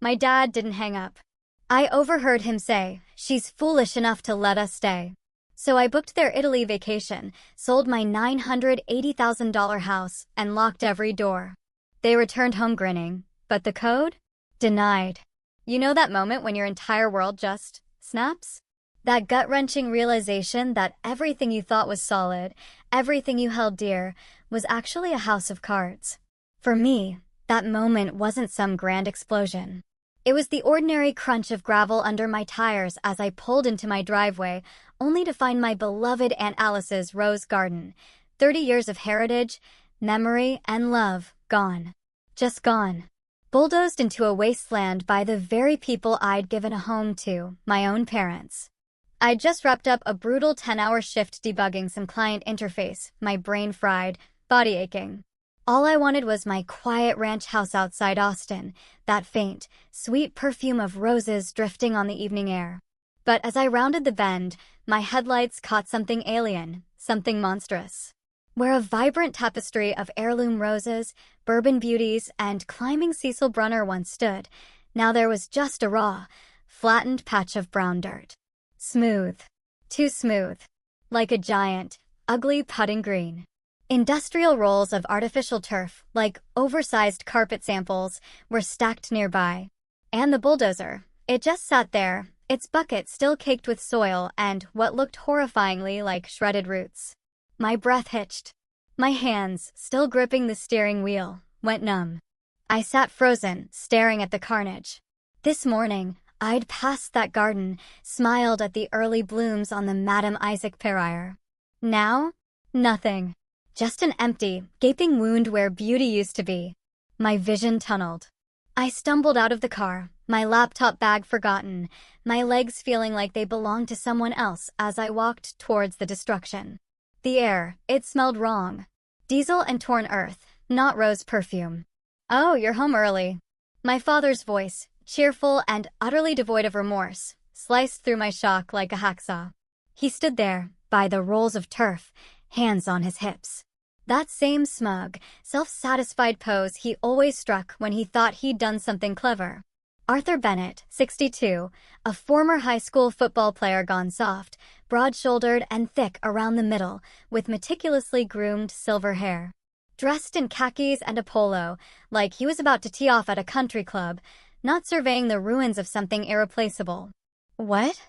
My dad didn't hang up. I overheard him say, "She's foolish enough to let us stay." So I booked their Italy vacation, sold my $980,000 house, and locked every door. They returned home grinning, but the code? Denied. You know that moment when your entire world just snaps? That gut-wrenching realization that everything you thought was solid, everything you held dear, was actually a house of cards. For me, that moment wasn't some grand explosion. It was the ordinary crunch of gravel under my tires as I pulled into my driveway, only to find my beloved Aunt Alice's rose garden. 30 years of heritage, memory, and love gone. Just gone. Bulldozed into a wasteland by the very people I'd given a home to, my own parents. I'd just wrapped up a brutal 10-hour shift debugging some client interface, my brain fried, body aching. All I wanted was my quiet ranch house outside Austin, that faint, sweet perfume of roses drifting on the evening air. But as I rounded the bend, my headlights caught something alien, something monstrous. Where a vibrant tapestry of heirloom roses, bourbon beauties, and climbing Cecil Brunner once stood, now there was just a raw, flattened patch of brown dirt. Smooth. Too smooth. Like a giant, ugly putting green. Industrial rolls of artificial turf, like oversized carpet samples, were stacked nearby. And the bulldozer, it just sat there, its bucket still caked with soil and what looked horrifyingly like shredded roots. My breath hitched. My hands, still gripping the steering wheel, went numb. I sat frozen, staring at the carnage. This morning, I'd passed that garden, smiled at the early blooms on the Madame Isaac Perrier. Now, nothing. Just an empty, gaping wound where beauty used to be. My vision tunneled. I stumbled out of the car, my laptop bag forgotten, my legs feeling like they belonged to someone else as I walked towards the destruction. The air, it smelled wrong. Diesel and torn earth, not rose perfume. "Oh, you're home early." My father's voice, cheerful and utterly devoid of remorse, sliced through my shock like a hacksaw. He stood there, by the rolls of turf, hands on his hips. That same smug, self-satisfied pose he always struck when he thought he'd done something clever. Arthur Bennett, 62, a former high school football player gone soft, broad-shouldered and thick around the middle, with meticulously groomed silver hair. Dressed in khakis and a polo, like he was about to tee off at a country club, not surveying the ruins of something irreplaceable. "What?"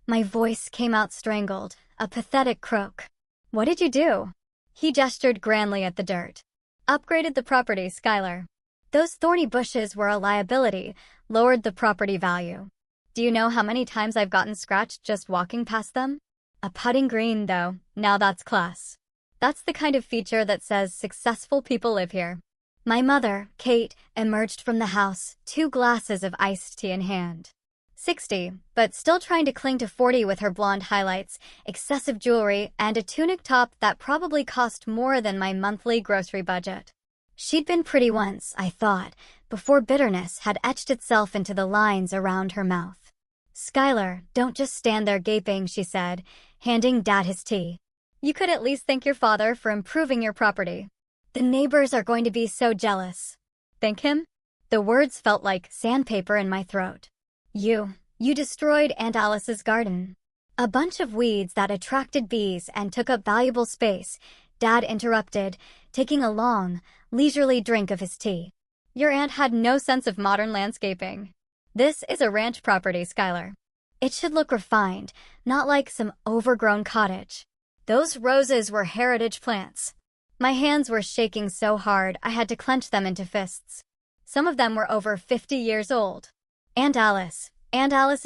My voice came out strangled, a pathetic croak. "What did you do?" He gestured grandly at the dirt. "Upgraded the property, Skylar. Those thorny bushes were a liability, lowered the property value. Do you know how many times I've gotten scratched just walking past them? A putting green, though, now that's class. That's the kind of feature that says successful people live here." My mother, Kate, emerged from the house, 2 glasses of iced tea in hand. 60, but still trying to cling to 40 with her blonde highlights, excessive jewelry, and a tunic top that probably cost more than my monthly grocery budget. She'd been pretty once, I thought, before bitterness had etched itself into the lines around her mouth. "Skylar, don't just stand there gaping," she said, handing Dad his tea. "You could at least thank your father for improving your property. The neighbors are going to be so jealous." "Thank him?" The words felt like sandpaper in my throat. You destroyed Aunt Alice's garden. A bunch of weeds that attracted bees and took up valuable space," Dad interrupted, taking a long, leisurely drink of his tea. "Your aunt had no sense of modern landscaping. This is a ranch property, Skylar. It should look refined, not like some overgrown cottage. Those roses were heritage plants." My hands were shaking so hard I had to clench them into fists. Some of them were over 50 years old. Aunt Alice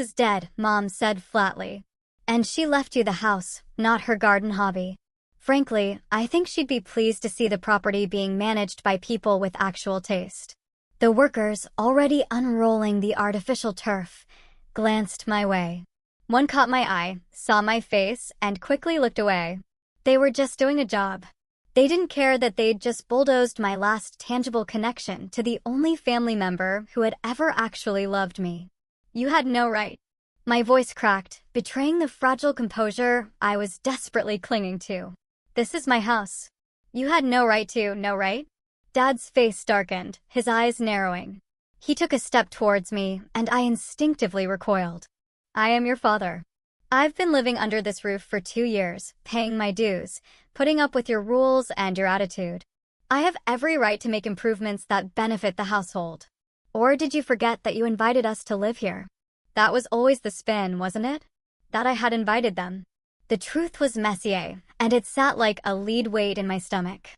is dead," Mom said flatly. "And she left you the house, not her garden hobby. Frankly, I think she'd be pleased to see the property being managed by people with actual taste." The workers, already unrolling the artificial turf, glanced my way. One caught my eye, saw my face, and quickly looked away. They were just doing a job. They didn't care that they'd just bulldozed my last tangible connection to the only family member who had ever actually loved me. "You had no right." My voice cracked, betraying the fragile composure I was desperately clinging to. "This is my house. You had no right to, no right?" Dad's face darkened, his eyes narrowing. He took a step towards me, and I instinctively recoiled. I am your father. I've been living under this roof for 2 years, paying my dues, putting up with your rules and your attitude. I have every right to make improvements that benefit the household. Or did you forget that you invited us to live here? That was always the spin, wasn't it? That I had invited them. The truth was messier, and it sat like a lead weight in my stomach.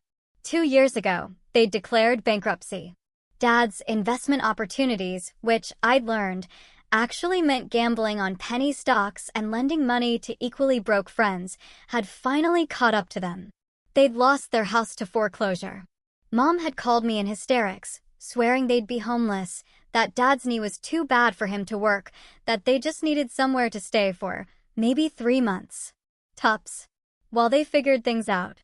2 years ago, they'd declared bankruptcy. Dad's investment opportunities, which I'd learned, actually meant gambling on penny stocks and lending money to equally broke friends, had finally caught up to them. They'd lost their house to foreclosure. Mom had called me in hysterics, swearing they'd be homeless, that Dad's knee was too bad for him to work, that they just needed somewhere to stay for, maybe 3 months. Tops. While they figured things out.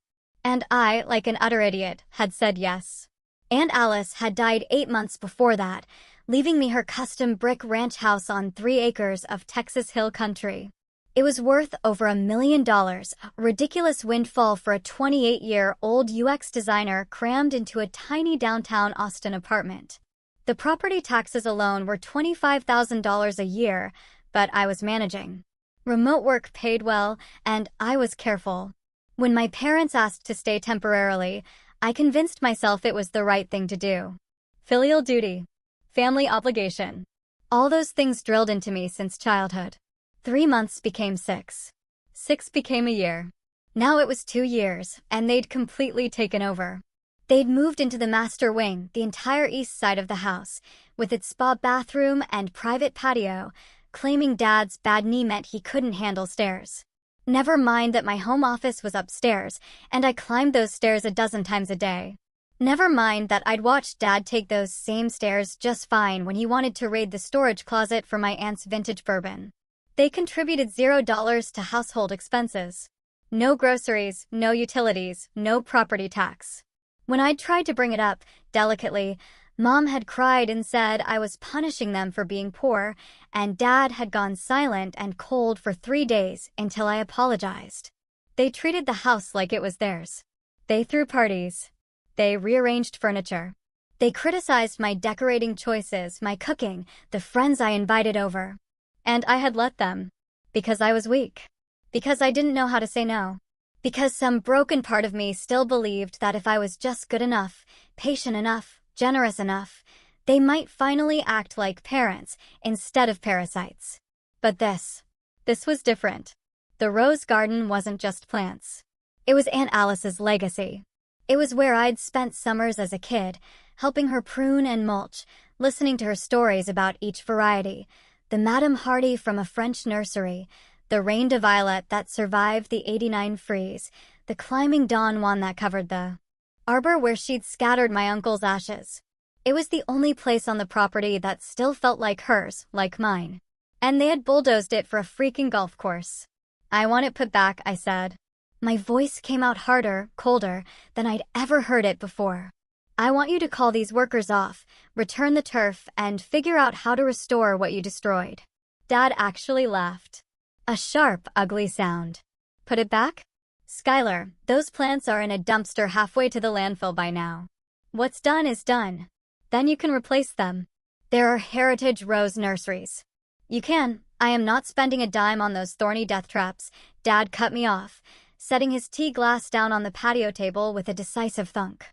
And I, like an utter idiot, had said yes. Aunt Alice had died 8 months before that, leaving me her custom brick ranch house on 3 acres of Texas Hill Country. It was worth over $1 million, a ridiculous windfall for a 28-year-old UX designer crammed into a tiny downtown Austin apartment. The property taxes alone were $25,000 a year, but I was managing. Remote work paid well, and I was careful. When my parents asked to stay temporarily, I convinced myself it was the right thing to do. Filial duty. Family obligation. All those things drilled into me since childhood. 3 months became 6. 6 became a year. Now it was 2 years, and they'd completely taken over. They'd moved into the master wing, the entire east side of the house, with its spa bathroom and private patio, claiming Dad's bad knee meant he couldn't handle stairs. Never mind that my home office was upstairs, and I climbed those stairs a dozen times a day. Never mind that I'd watched Dad take those same stairs just fine when he wanted to raid the storage closet for my aunt's vintage bourbon. They contributed $0 to household expenses. No groceries, no utilities, no property tax. When I'd tried to bring it up, delicately, Mom had cried and said I was punishing them for being poor, and Dad had gone silent and cold for 3 days until I apologized. They treated the house like it was theirs. They threw parties. They rearranged furniture. They criticized my decorating choices, my cooking, the friends I invited over. And I had let them. Because I was weak. Because I didn't know how to say no. Because some broken part of me still believed that if I was just good enough, patient enough, generous enough, they might finally act like parents instead of parasites. But this was different. The rose garden wasn't just plants. It was Aunt Alice's legacy. It was where I'd spent summers as a kid, helping her prune and mulch, listening to her stories about each variety, the Madame Hardy from a French nursery, the Reine de Violet that survived the '89 freeze, the climbing Don Juan that covered the arbor where she'd scattered my uncle's ashes. It was the only place on the property that still felt like hers, like mine. And they had bulldozed it for a freaking golf course. I want it put back, I said. My voice came out harder, colder, than I'd ever heard it before. I want you to call these workers off, return the turf, and figure out how to restore what you destroyed. Dad actually laughed. A sharp, ugly sound. Put it back? Skylar, those plants are in a dumpster halfway to the landfill by now. What's done is done. Then you can replace them. There are heritage rose nurseries. You can. I am not spending a dime on those thorny death traps. Dad cut me off, setting his tea glass down on the patio table with a decisive thunk.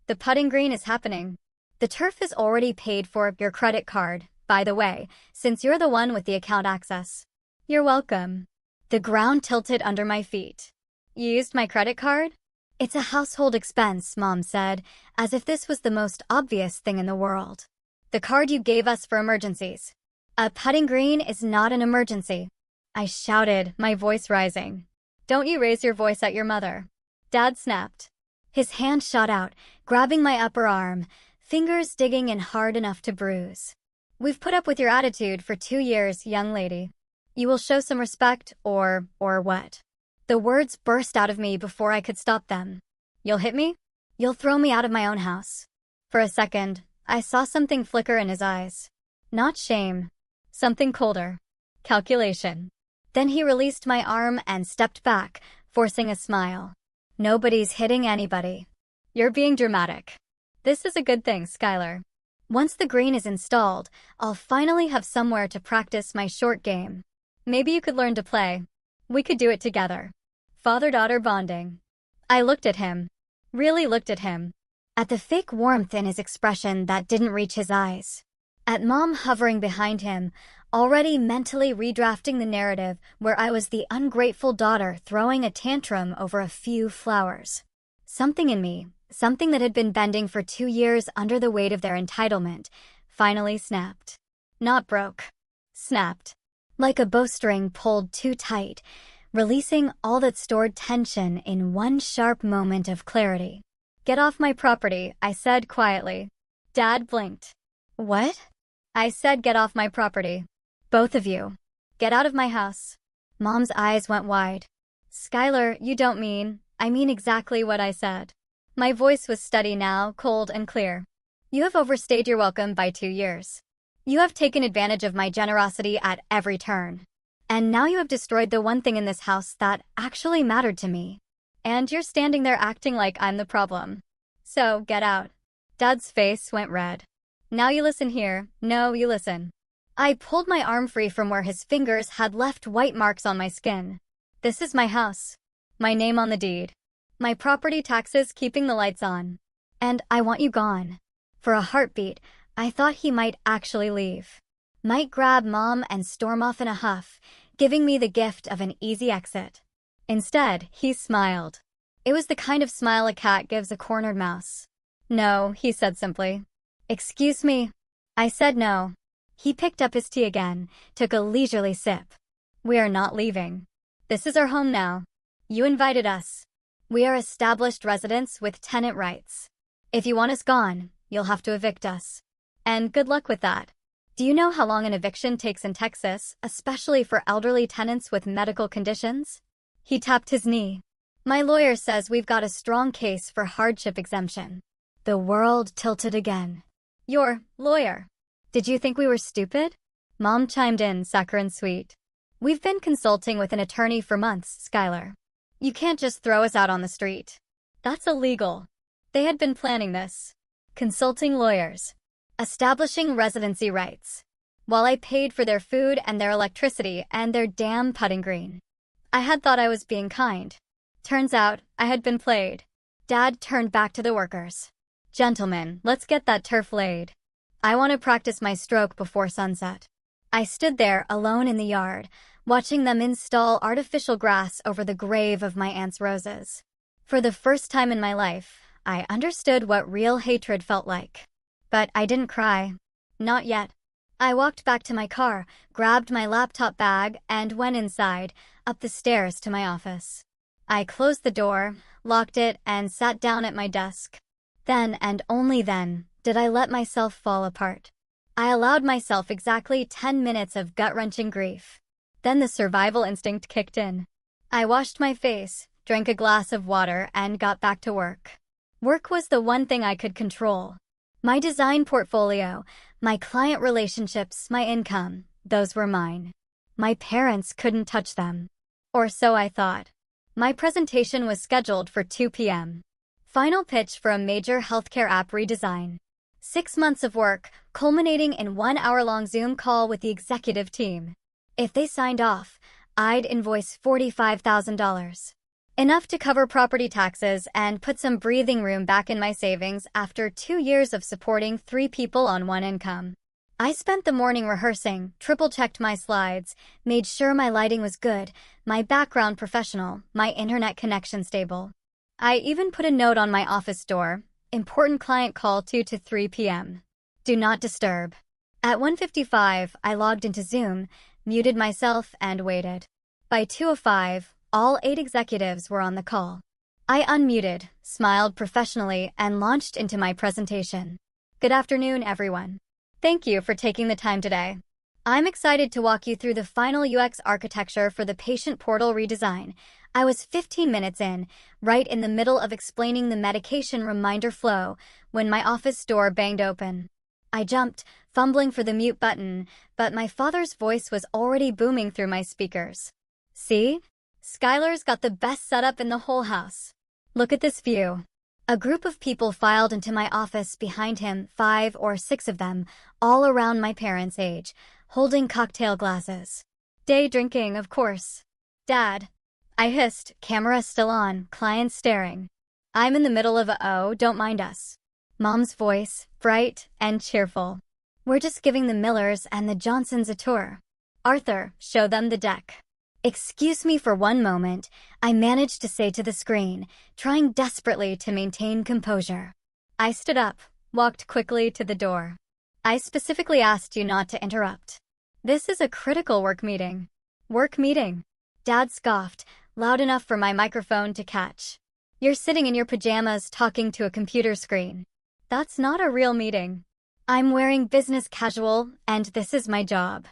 The putting green is happening. The turf is already paid for your credit card, by the way, since you're the one with the account access. You're welcome. The ground tilted under my feet. You used my credit card? It's a household expense, Mom said, as if this was the most obvious thing in the world. The card you gave us for emergencies. A putting green is not an emergency. I shouted, my voice rising. Don't you raise your voice at your mother. Dad snapped. His hand shot out, grabbing my upper arm, fingers digging in hard enough to bruise. We've put up with your attitude for 2 years, young lady. You will show some respect, or what? The words burst out of me before I could stop them. You'll hit me? You'll throw me out of my own house. For a second, I saw something flicker in his eyes. Not shame. Something colder. Calculation. Then he released my arm and stepped back, forcing a smile. Nobody's hitting anybody. You're being dramatic. This is a good thing, Skylar. Once the green is installed, I'll finally have somewhere to practice my short game. Maybe you could learn to play. We could do it together. Father-daughter bonding. I looked at him. Really looked at him. At the fake warmth in his expression that didn't reach his eyes. At Mom hovering behind him, already mentally redrafting the narrative where I was the ungrateful daughter throwing a tantrum over a few flowers. Something in me, something that had been bending for 2 years under the weight of their entitlement, finally snapped. Not broke. Snapped. Like a bowstring pulled too tight, releasing all that stored tension in one sharp moment of clarity. "Get off my property," I said quietly. Dad blinked. "What?" I said, "Get off my property. Both of you. Get out of my house." Mom's eyes went wide. "Skylar, you don't mean..." "I mean exactly what I said." My voice was steady now, cold and clear. "You have overstayed your welcome by 2 years. You have taken advantage of my generosity at every turn. And now you have destroyed the one thing in this house that actually mattered to me. And you're standing there acting like I'm the problem. So, get out." Dad's face went red. "Now you listen here. No, you listen." I pulled my arm free from where his fingers had left white marks on my skin. "This is my house. My name on the deed. My property taxes keeping the lights on. And I want you gone." For a heartbeat, I thought he might actually leave. Might grab Mom and storm off in a huff, giving me the gift of an easy exit. Instead, he smiled. It was the kind of smile a cat gives a cornered mouse. "No," he said simply. "Excuse me." I said no. He picked up his tea again, took a leisurely sip. "We are not leaving. This is our home now. You invited us. We are established residents with tenant rights. If you want us gone, you'll have to evict us. And good luck with that. Do you know how long an eviction takes in Texas, especially for elderly tenants with medical conditions?" He tapped his knee. "My lawyer says we've got a strong case for hardship exemption." The world tilted again. "Your lawyer? Did you think we were stupid?" Mom chimed in, saccharine sweet. "We've been consulting with an attorney for months, Skylar. You can't just throw us out on the street. That's illegal." They had been planning this. Consulting lawyers. Establishing residency rights. While I paid for their food and their electricity and their damn putting green. I had thought I was being kind. Turns out, I had been played. Dad turned back to the workers. "Gentlemen, let's get that turf laid. I want to practice my stroke before sunset." I stood there alone in the yard, watching them install artificial grass over the grave of my aunt's roses. For the first time in my life, I understood what real hatred felt like. But I didn't cry. Not yet. I walked back to my car, grabbed my laptop bag, and went inside, up the stairs to my office. I closed the door, locked it, and sat down at my desk. Then, and only then, did I let myself fall apart. I allowed myself exactly 10 minutes of gut-wrenching grief. Then the survival instinct kicked in. I washed my face, drank a glass of water, and got back to work. Work was the one thing I could control. My design portfolio, my client relationships, my income, those were mine. My parents couldn't touch them. Or so I thought. My presentation was scheduled for 2 p.m. Final pitch for a major healthcare app redesign. 6 months of work, culminating in 1 hour-long Zoom call with the executive team. If they signed off, I'd invoice $45,000. Enough to cover property taxes and put some breathing room back in my savings after 2 years of supporting 3 people on 1 income. I spent the morning rehearsing, triple-checked my slides, made sure my lighting was good, my background professional, my internet connection stable. I even put a note on my office door, important client call 2 to 3 p.m. Do not disturb. At 1:55, I logged into Zoom, muted myself, and waited. By 2:05, all 8 executives were on the call. I unmuted, smiled professionally, and launched into my presentation. "Good afternoon, everyone. Thank you for taking the time today. I'm excited to walk you through the final UX architecture for the patient portal redesign." I was 15 minutes in, right in the middle of explaining the medication reminder flow, when my office door banged open. I jumped, fumbling for the mute button, but my father's voice was already booming through my speakers. "See? Skylar's got the best setup in the whole house. Look at this view. A group of people filed into my office behind him, 5 or 6 of them, all around my parents' age, holding cocktail glasses. Day drinking, of course. Dad. I hissed, camera still on, clients staring. I'm in the middle of don't mind us. Mom's voice, bright and cheerful. We're just giving the Millers and the Johnsons a tour. Arthur, show them the deck. Excuse me for one moment, I managed to say to the screen, trying desperately to maintain composure. I stood up, walked quickly to the door. I specifically asked you not to interrupt. This is a critical work meeting. Work meeting? Dad scoffed, loud enough for my microphone to catch. You're sitting in your pajamas talking to a computer screen. That's not a real meeting. I'm wearing business casual, and this is my job.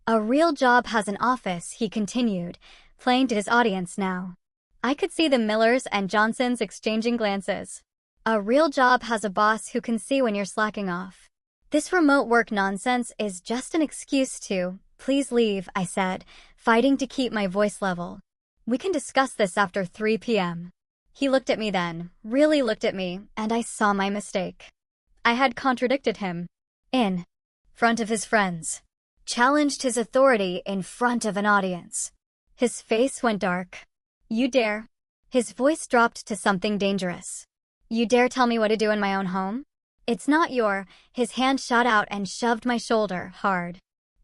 A real job has an office, he continued, playing to his audience now. I could see the Millers and Johnsons exchanging glances. A real job has a boss who can see when you're slacking off. This remote work nonsense is just an excuse to, please leave, I said, fighting to keep my voice level. We can discuss this after 3 p.m. He looked at me then, really looked at me, and I saw my mistake. I had contradicted him. In front of his friends. Challenged his authority in front of an audience. His face went dark. You dare? His voice dropped to something dangerous. You dare tell me what to do in my own home? It's not your. His hand shot out and shoved my shoulder hard.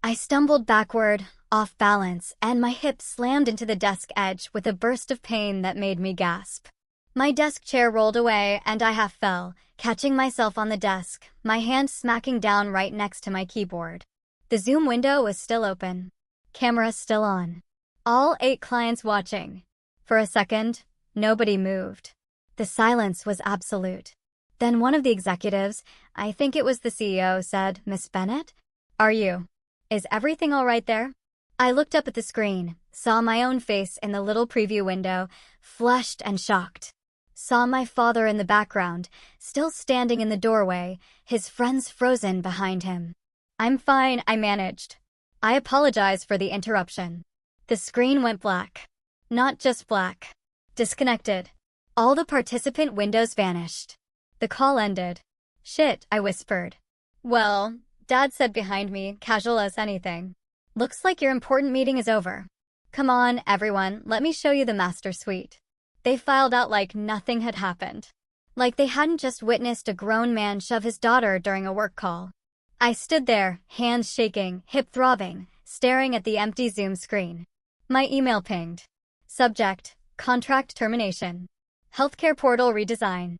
I stumbled backward, off balance, and my hip slammed into the desk edge with a burst of pain that made me gasp. My desk chair rolled away and I half fell, catching myself on the desk, my hand smacking down right next to my keyboard. The Zoom window was still open. Camera still on. All 8 clients watching. For a second, nobody moved. The silence was absolute. Then one of the executives, I think it was the CEO, said, Miss Bennett? Are you? Is everything all right there? I looked up at the screen, saw my own face in the little preview window, flushed and shocked. Saw my father in the background, still standing in the doorway, his friends frozen behind him. I'm fine, I managed. I apologize for the interruption. The screen went black. Not just black. Disconnected. All the participant windows vanished. The call ended. Shit, I whispered. Well, Dad said behind me, casual as anything. Looks like your important meeting is over. Come on, everyone, let me show you the master suite. They filed out like nothing had happened. Like they hadn't just witnessed a grown man shove his daughter during a work call. I stood there, hands shaking, hip throbbing, staring at the empty Zoom screen. My email pinged. Subject, contract termination. Healthcare portal redesign.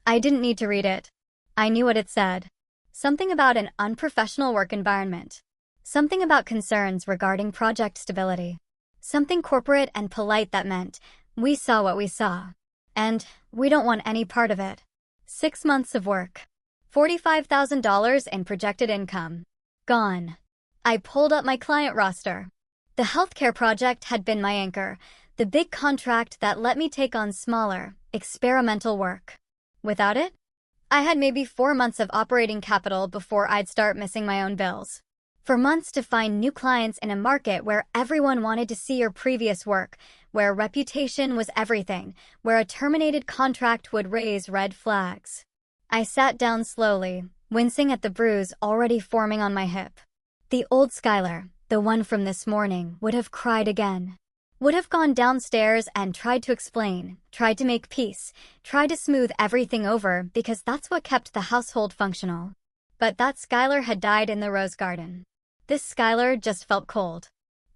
I didn't need to read it. I knew what it said. Something about an unprofessional work environment. Something about concerns regarding project stability. Something corporate and polite that meant, we saw what we saw. And we don't want any part of it. 6 months of work. $45,000 in projected income. Gone. I pulled up my client roster. The healthcare project had been my anchor, the big contract that let me take on smaller, experimental work. Without it, I had maybe 4 months of operating capital before I'd start missing my own bills. For months to find new clients in a market where everyone wanted to see your previous work, where reputation was everything, where a terminated contract would raise red flags. I sat down slowly, wincing at the bruise already forming on my hip. The old Skylar, the one from this morning, would have cried again. Would have gone downstairs and tried to explain, tried to make peace, tried to smooth everything over because that's what kept the household functional. But that Skylar had died in the rose garden. This Skylar just felt cold.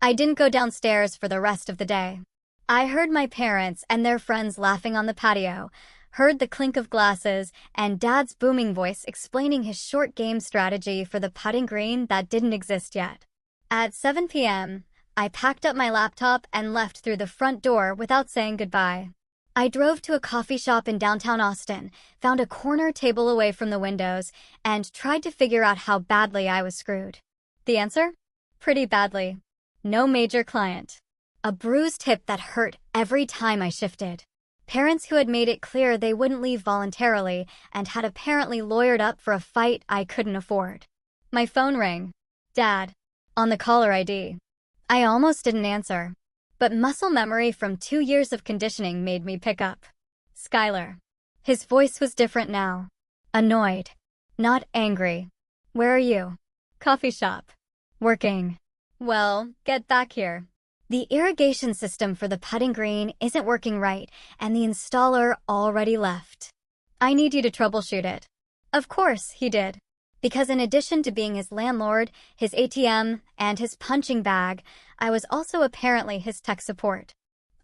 I didn't go downstairs for the rest of the day. I heard my parents and their friends laughing on the patio, heard the clink of glasses, and Dad's booming voice explaining his short game strategy for the putting green that didn't exist yet. At 7 p.m., I packed up my laptop and left through the front door without saying goodbye. I drove to a coffee shop in downtown Austin, found a corner table away from the windows, and tried to figure out how badly I was screwed. The answer? Pretty badly. No major client. A bruised hip that hurt every time I shifted. Parents who had made it clear they wouldn't leave voluntarily and had apparently lawyered up for a fight I couldn't afford. My phone rang. Dad. On the caller ID. I almost didn't answer. But muscle memory from 2 years of conditioning made me pick up. Skylar. His voice was different now. Annoyed. Not angry. Where are you? Coffee shop. Working. Well, get back here. The irrigation system for the putting green isn't working right, and the installer already left. I need you to troubleshoot it. Of course, he did. Because in addition to being his landlord, his ATM, and his punching bag, I was also apparently his tech support.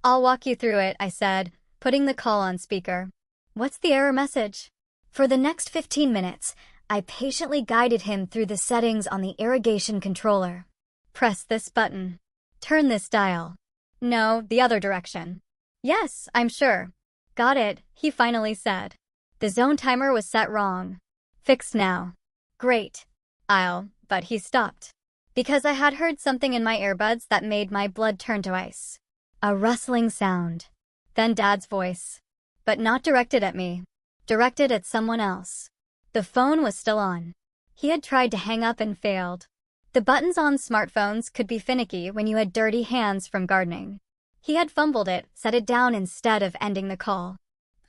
I'll walk you through it, I said, putting the call on speaker. What's the error message? For the next 15 minutes, I patiently guided him through the settings on the irrigation controller. Press this button. Turn this dial. No, the other direction. Yes, I'm sure. Got it, he finally said. The zone timer was set wrong. Fixed now. Great. But he stopped. Because I had heard something in my earbuds that made my blood turn to ice. A rustling sound. Then Dad's voice. But not directed at me. Directed at someone else. The phone was still on. He had tried to hang up and failed. The buttons on smartphones could be finicky when you had dirty hands from gardening. He had fumbled it, set it down instead of ending the call.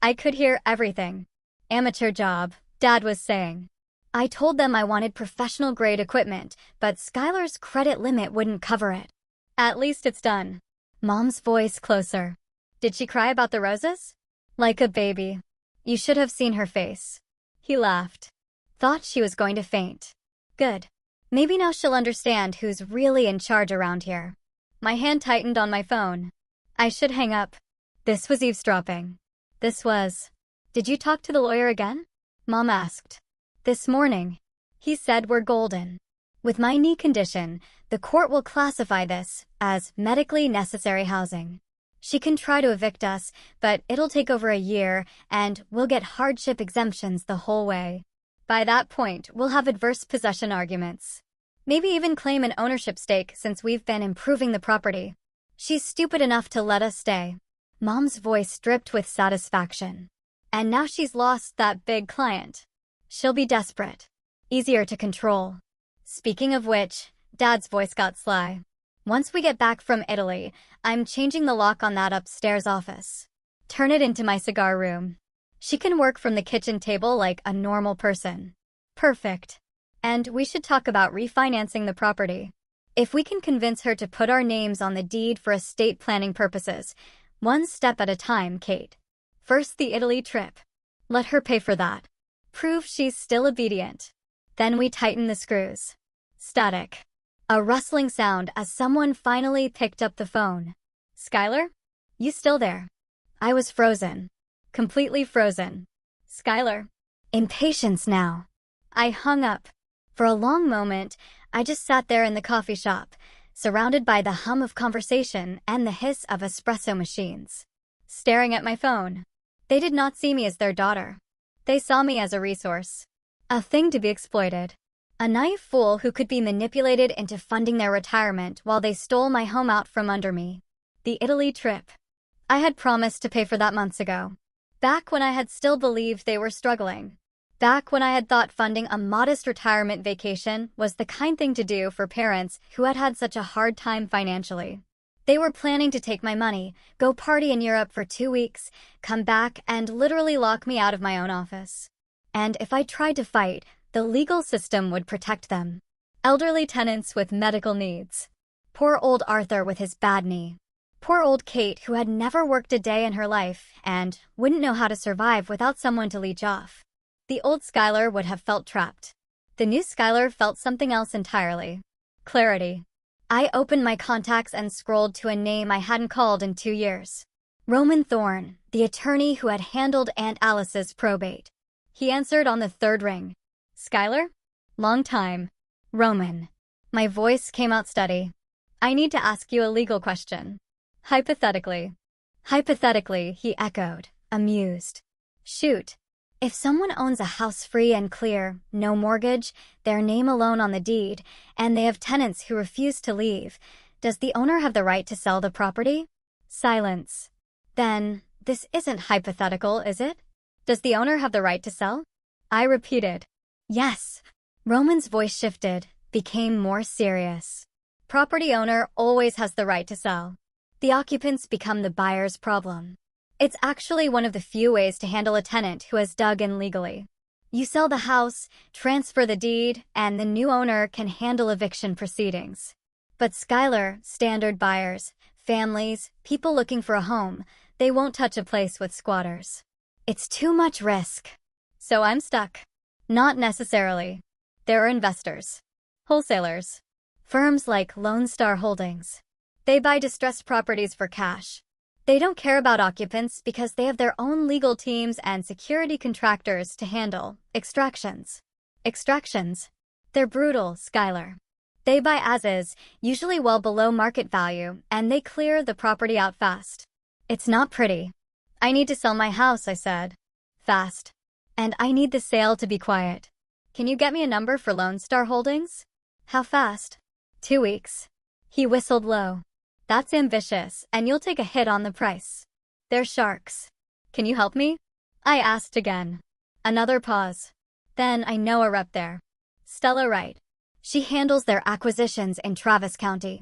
I could hear everything. Amateur job, Dad was saying. I told them I wanted professional-grade equipment, but Skylar's credit limit wouldn't cover it. At least it's done. Mom's voice closer. Did she cry about the roses? Like a baby. You should have seen her face. He laughed. Thought she was going to faint. Good. Maybe now she'll understand who's really in charge around here. My hand tightened on my phone. I should hang up. This was eavesdropping. This was... Did you talk to the lawyer again? Mom asked. This morning. He said we're golden. With my knee condition, the court will classify this as medically necessary housing. She can try to evict us, but it'll take over a year, and we'll get hardship exemptions the whole way. By that point, we'll have adverse possession arguments. Maybe even claim an ownership stake since we've been improving the property. She's stupid enough to let us stay. Mom's voice dripped with satisfaction. And now she's lost that big client. She'll be desperate. Easier to control. Speaking of which, Dad's voice got sly. Once we get back from Italy, I'm changing the lock on that upstairs office. Turn it into my cigar room. She can work from the kitchen table like a normal person. Perfect. And we should talk about refinancing the property. If we can convince her to put our names on the deed for estate planning purposes, one step at a time, Kate. First the Italy trip. Let her pay for that. Prove she's still obedient. Then we tighten the screws. Static. A rustling sound as someone finally picked up the phone. Skylar? You still there? I was frozen. Completely frozen. Skylar. Impatience now. I hung up. For a long moment, I just sat there in the coffee shop, surrounded by the hum of conversation and the hiss of espresso machines. Staring at my phone. They did not see me as their daughter. They saw me as a resource. A thing to be exploited. A naive fool who could be manipulated into funding their retirement while they stole my home out from under me. The Italy trip. I had promised to pay for that months ago. Back when I had still believed they were struggling. Back when I had thought funding a modest retirement vacation was the kind thing to do for parents who had had such a hard time financially. They were planning to take my money, go party in Europe for 2 weeks, come back and literally lock me out of my own office. And if I tried to fight, the legal system would protect them. Elderly tenants with medical needs. Poor old Arthur with his bad knee. Poor old Kate who had never worked a day in her life and wouldn't know how to survive without someone to leech off. The old Skylar would have felt trapped. The new Skylar felt something else entirely. Clarity. I opened my contacts and scrolled to a name I hadn't called in 2 years. Roman Thorne, the attorney who had handled Aunt Alice's probate. He answered on the 3rd ring. Skylar? Long time. Roman. My voice came out steady. I need to ask you a legal question. Hypothetically. Hypothetically, he echoed, amused. Shoot. If someone owns a house free and clear, no mortgage, their name alone on the deed, and they have tenants who refuse to leave, does the owner have the right to sell the property? Silence. Then, this isn't hypothetical, is it? Does the owner have the right to sell? I repeated. Yes. Roman's voice shifted, became more serious. Property owner always has the right to sell. The occupants become the buyer's problem. It's actually one of the few ways to handle a tenant who has dug in legally. You sell the house, transfer the deed, and the new owner can handle eviction proceedings. But Skylar, standard buyers, families, people looking for a home, they won't touch a place with squatters. It's too much risk. So I'm stuck. Not necessarily. There are investors, wholesalers, firms like Lone Star Holdings. They buy distressed properties for cash. They don't care about occupants because they have their own legal teams and security contractors to handle extractions. Extractions? They're brutal, Skylar. They buy as is, usually well below market value, and they clear the property out fast. It's not pretty. I need to sell my house, I said. Fast. And I need the sale to be quiet. Can you get me a number for Lone Star Holdings? How fast? 2 weeks. He whistled low. That's ambitious, and you'll take a hit on the price. They're sharks. Can you help me? I asked again. Another pause. Then I know a rep there. Stella Wright. She handles their acquisitions in Travis County.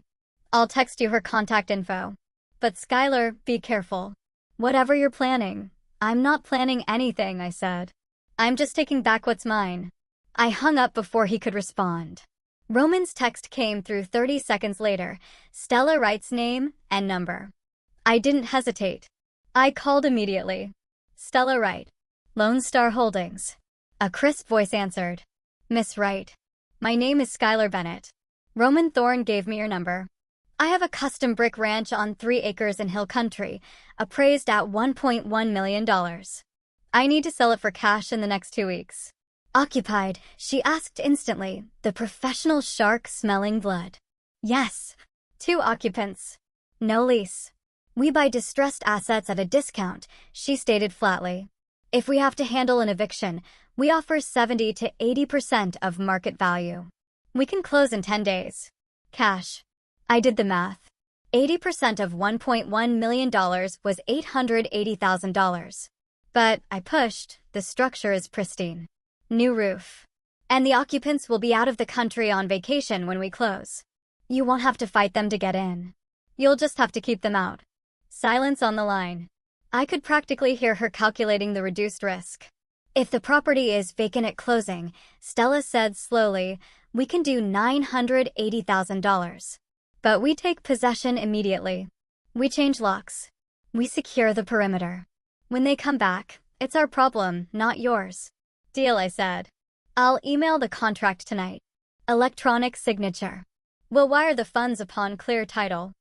I'll text you her contact info. But Skylar, be careful. Whatever you're planning. I'm not planning anything, I said. I'm just taking back what's mine. I hung up before he could respond. Roman's text came through 30 seconds later, Stella Wright's name and number. I didn't hesitate. I called immediately. Stella Wright. Lone Star Holdings. A crisp voice answered. Miss Wright. My name is Skylar Bennett. Roman Thorne gave me your number. I have a custom brick ranch on 3 acres in Hill Country, appraised at $1.1 million. I need to sell it for cash in the next 2 weeks. Occupied, she asked instantly, the professional shark smelling blood. Yes. 2 occupants. No lease. We buy distressed assets at a discount, she stated flatly. If we have to handle an eviction, we offer 70 to 80% of market value. We can close in 10 days. Cash. I did the math. 80% of $1.1 million was $880,000. But I pushed, the structure is pristine. New roof. And the occupants will be out of the country on vacation when we close. You won't have to fight them to get in. You'll just have to keep them out. Silence on the line. I could practically hear her calculating the reduced risk. If the property is vacant at closing, Stella said slowly, we can do $980,000. But we take possession immediately. We change locks. We secure the perimeter. When they come back, it's our problem, not yours. Deal, I said. I'll email the contract tonight. Electronic signature. We'll wire the funds upon clear title.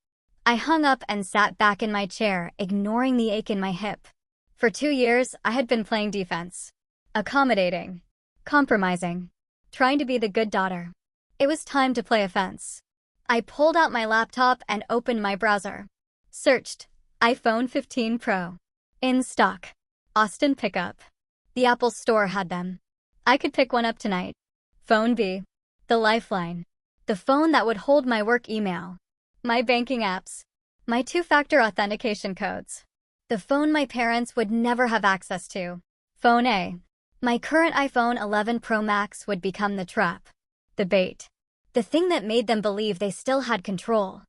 I hung up and sat back in my chair, ignoring the ache in my hip. For 2 years, I had been playing defense. Accommodating. Compromising. Trying to be the good daughter. It was time to play offense. I pulled out my laptop and opened my browser. Searched. iPhone 15 Pro. In stock. Austin pickup. The Apple Store had them. I could pick one up tonight. Phone B. The lifeline. The phone that would hold my work email. My banking apps. My 2-factor authentication codes. The phone my parents would never have access to. Phone A. My current iPhone 11 Pro Max would become the trap. The bait. The thing that made them believe they still had control.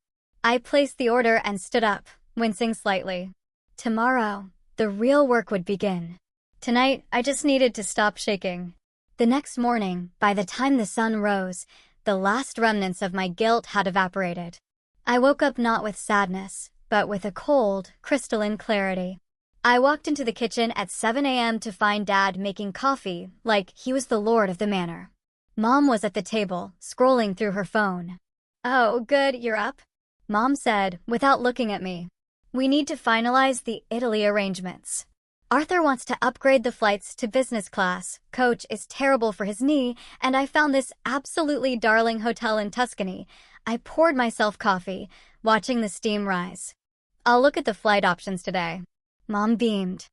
I placed the order and stood up, wincing slightly. Tomorrow, the real work would begin. Tonight, I just needed to stop shaking. The next morning, by the time the sun rose, the last remnants of my guilt had evaporated. I woke up not with sadness, but with a cold, crystalline clarity. I walked into the kitchen at 7 a.m. to find Dad making coffee, like he was the lord of the manor. Mom was at the table, scrolling through her phone. Oh, good, you're up? Mom said, without looking at me. We need to finalize the Italy arrangements. Arthur wants to upgrade the flights to business class, Coach is terrible for his knee, and I found this absolutely darling hotel in Tuscany. I poured myself coffee, watching the steam rise. I'll look at the flight options today. Mom beamed.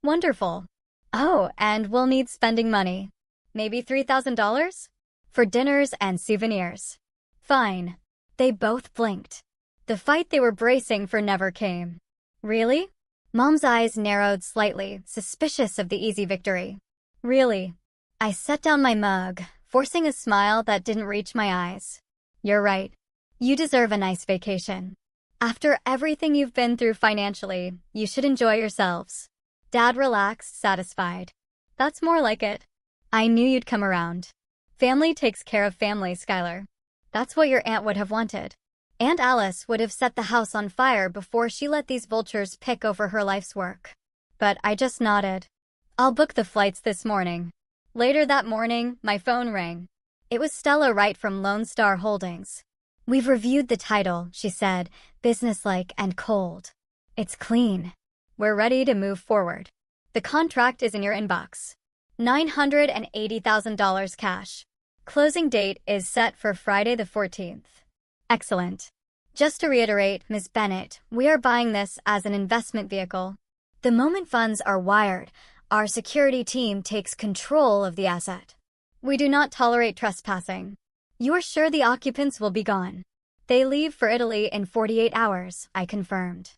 Wonderful. Oh, and we'll need spending money. Maybe $3,000? For dinners and souvenirs. Fine. They both blinked. The fight they were bracing for never came. Really? Mom's eyes narrowed slightly, suspicious of the easy victory. Really? I set down my mug, forcing a smile that didn't reach my eyes. You're right. You deserve a nice vacation. After everything you've been through financially, you should enjoy yourselves. Dad relaxed, satisfied. That's more like it. I knew you'd come around. Family takes care of family, Skylar. That's what your aunt would have wanted. Aunt Alice would have set the house on fire before she let these vultures pick over her life's work. But I just nodded. I'll book the flights this morning. Later that morning, my phone rang. It was Stella Wright from Lone Star Holdings. We've reviewed the title, she said, businesslike and cold. It's clean. We're ready to move forward. The contract is in your inbox. $980,000 cash. Closing date is set for Friday the 14th. Excellent. Just to reiterate, Ms. Bennett, we are buying this as an investment vehicle. The moment funds are wired, our security team takes control of the asset. We do not tolerate trespassing. You're sure the occupants will be gone? They leave for Italy in 48 hours, I confirmed.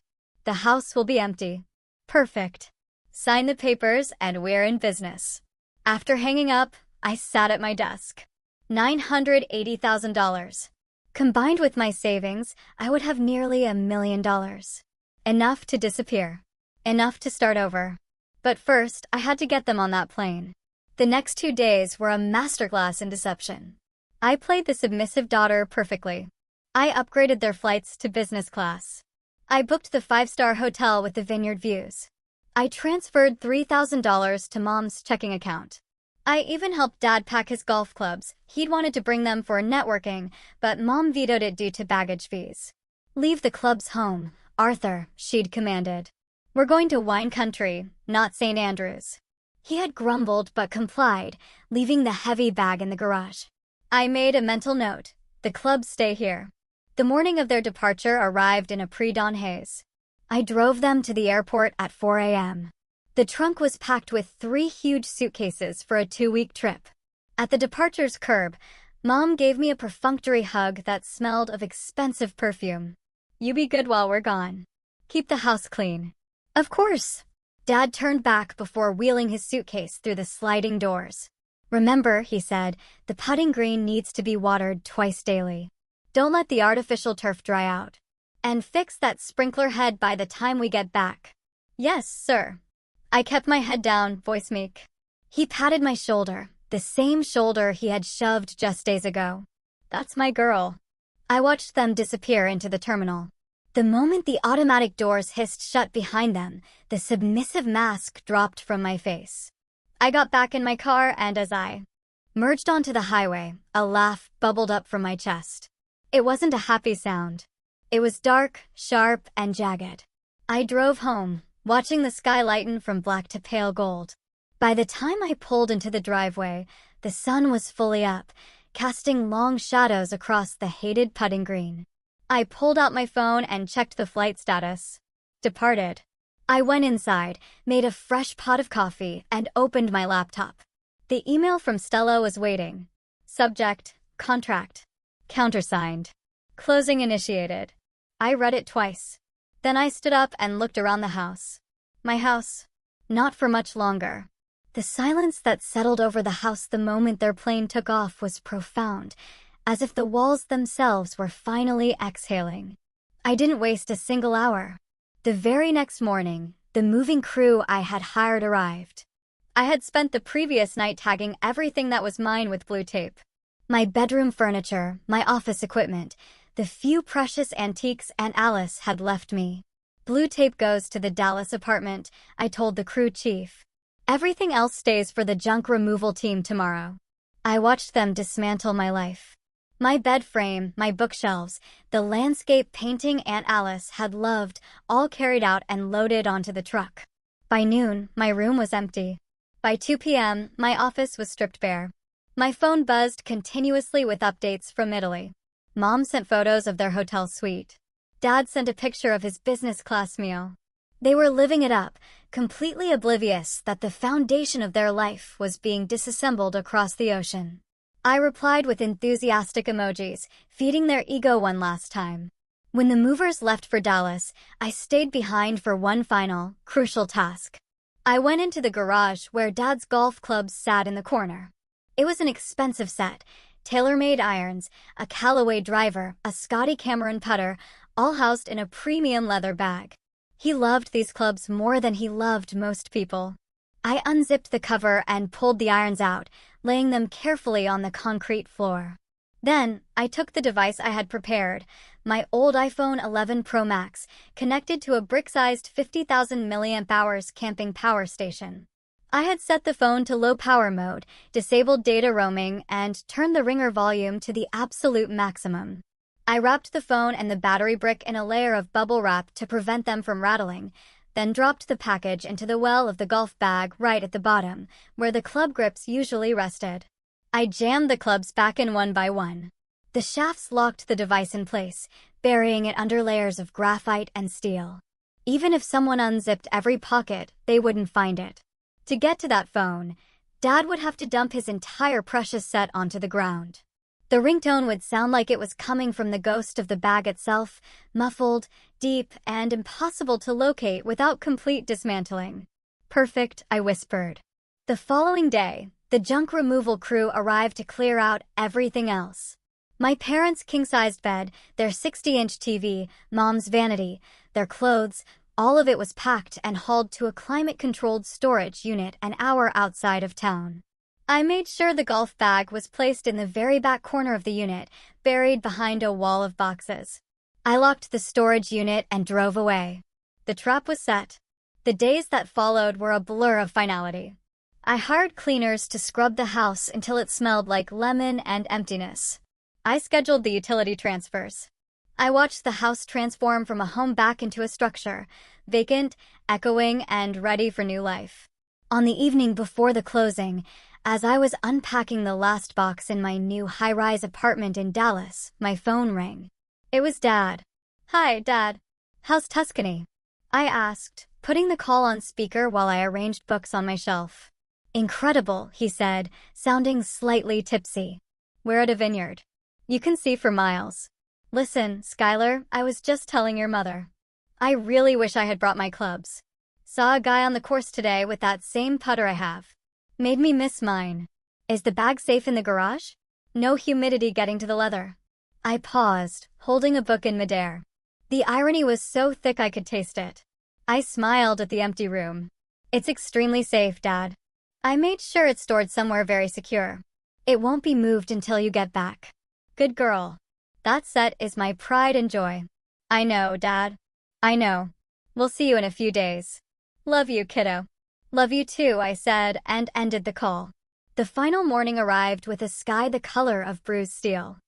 The house will be empty. Perfect. Sign the papers and we're in business. After hanging up, I sat at my desk. $980,000. Combined with my savings, I would have nearly $1 million. Enough to disappear. Enough to start over. But first, I had to get them on that plane. The next 2 days were a masterclass in deception. I played the submissive daughter perfectly. I upgraded their flights to business class. I booked the 5-star hotel with the vineyard views. I transferred $3,000 to Mom's checking account. I even helped Dad pack his golf clubs. He'd wanted to bring them for networking, but Mom vetoed it due to baggage fees. Leave the clubs home, Arthur, she'd commanded. We're going to wine country, not St. Andrews. He had grumbled but complied, leaving the heavy bag in the garage. I made a mental note. The clubs stay here. The morning of their departure arrived in a pre-dawn haze. I drove them to the airport at 4 a.m. The trunk was packed with 3 huge suitcases for a 2-week trip. At the departure's curb, Mom gave me a perfunctory hug that smelled of expensive perfume. You be good while we're gone. Keep the house clean. Of course. Dad turned back before wheeling his suitcase through the sliding doors. Remember, he said, the putting green needs to be watered twice daily. Don't let the artificial turf dry out. And fix that sprinkler head by the time we get back. Yes, sir. I kept my head down, voice meek. He patted my shoulder, the same shoulder he had shoved just days ago. That's my girl. I watched them disappear into the terminal. The moment the automatic doors hissed shut behind them, the submissive mask dropped from my face. I got back in my car and as I merged onto the highway, a laugh bubbled up from my chest. It wasn't a happy sound. It was dark, sharp, and jagged. I drove home, watching the sky lighten from black to pale gold. By the time I pulled into the driveway, the sun was fully up, casting long shadows across the hated putting green. I pulled out my phone and checked the flight status. Departed. I went inside, made a fresh pot of coffee, and opened my laptop. The email from Stella was waiting. Subject, contract. Countersigned. Closing initiated. I read it twice. Then I stood up and looked around the house. My house. Not for much longer. The silence that settled over the house the moment their plane took off was profound, as if the walls themselves were finally exhaling. I didn't waste a single hour. The very next morning, the moving crew I had hired arrived. I had spent the previous night tagging everything that was mine with blue tape. My bedroom furniture, my office equipment, the few precious antiques Aunt Alice had left me. Blue tape goes to the Dallas apartment, I told the crew chief. Everything else stays for the junk removal team tomorrow. I watched them dismantle my life. My bed frame, my bookshelves, the landscape painting Aunt Alice had loved, all carried out and loaded onto the truck. By noon, my room was empty. By 2 p.m., my office was stripped bare. My phone buzzed continuously with updates from Italy. Mom sent photos of their hotel suite. Dad sent a picture of his business class meal. They were living it up, completely oblivious that the foundation of their life was being disassembled across the ocean. I replied with enthusiastic emojis, feeding their ego one last time. When the movers left for Dallas, I stayed behind for one final, crucial task. I went into the garage where Dad's golf clubs sat in the corner. It was an expensive set, tailor-made irons, a Callaway driver, a Scotty Cameron putter, all housed in a premium leather bag. He loved these clubs more than he loved most people. I unzipped the cover and pulled the irons out, laying them carefully on the concrete floor. Then, I took the device I had prepared, my old iPhone 11 Pro Max, connected to a brick-sized 50,000 mAh camping power station. I had set the phone to low power mode, disabled data roaming, and turned the ringer volume to the absolute maximum. I wrapped the phone and the battery brick in a layer of bubble wrap to prevent them from rattling, then dropped the package into the well of the golf bag right at the bottom, where the club grips usually rested. I jammed the clubs back in one by one. The shafts locked the device in place, burying it under layers of graphite and steel. Even if someone unzipped every pocket, they wouldn't find it. To get to that phone, Dad would have to dump his entire precious set onto the ground. The ringtone would sound like it was coming from the ghost of the bag itself, muffled, deep, and impossible to locate without complete dismantling. "Perfect," I whispered. The following day, the junk removal crew arrived to clear out everything else. My parents' king-sized bed, their 60-inch TV, Mom's vanity, their clothes, all of it was packed and hauled to a climate-controlled storage unit an hour outside of town. I made sure the golf bag was placed in the very back corner of the unit, buried behind a wall of boxes. I locked the storage unit and drove away. The trap was set. The days that followed were a blur of finality. I hired cleaners to scrub the house until it smelled like lemon and emptiness. I scheduled the utility transfers. I watched the house transform from a home back into a structure, vacant, echoing, and ready for new life. On the evening before the closing, as I was unpacking the last box in my new high-rise apartment in Dallas, my phone rang. It was Dad. "Hi, Dad. How's Tuscany?" I asked, putting the call on speaker while I arranged books on my shelf. "Incredible," he said, sounding slightly tipsy. "We're at a vineyard. You can see for miles. Listen, Skylar, I was just telling your mother. I really wish I had brought my clubs. Saw a guy on the course today with that same putter I have. Made me miss mine. Is the bag safe in the garage? No humidity getting to the leather." I paused, holding a book in midair. The irony was so thick I could taste it. I smiled at the empty room. "It's extremely safe, Dad. I made sure it's stored somewhere very secure. It won't be moved until you get back. Good girl. That set is my pride and joy." "I know, Dad. I know. We'll see you in a few days. Love you, kiddo." "Love you too," I said, and ended the call. The final morning arrived with a sky the color of bruised steel.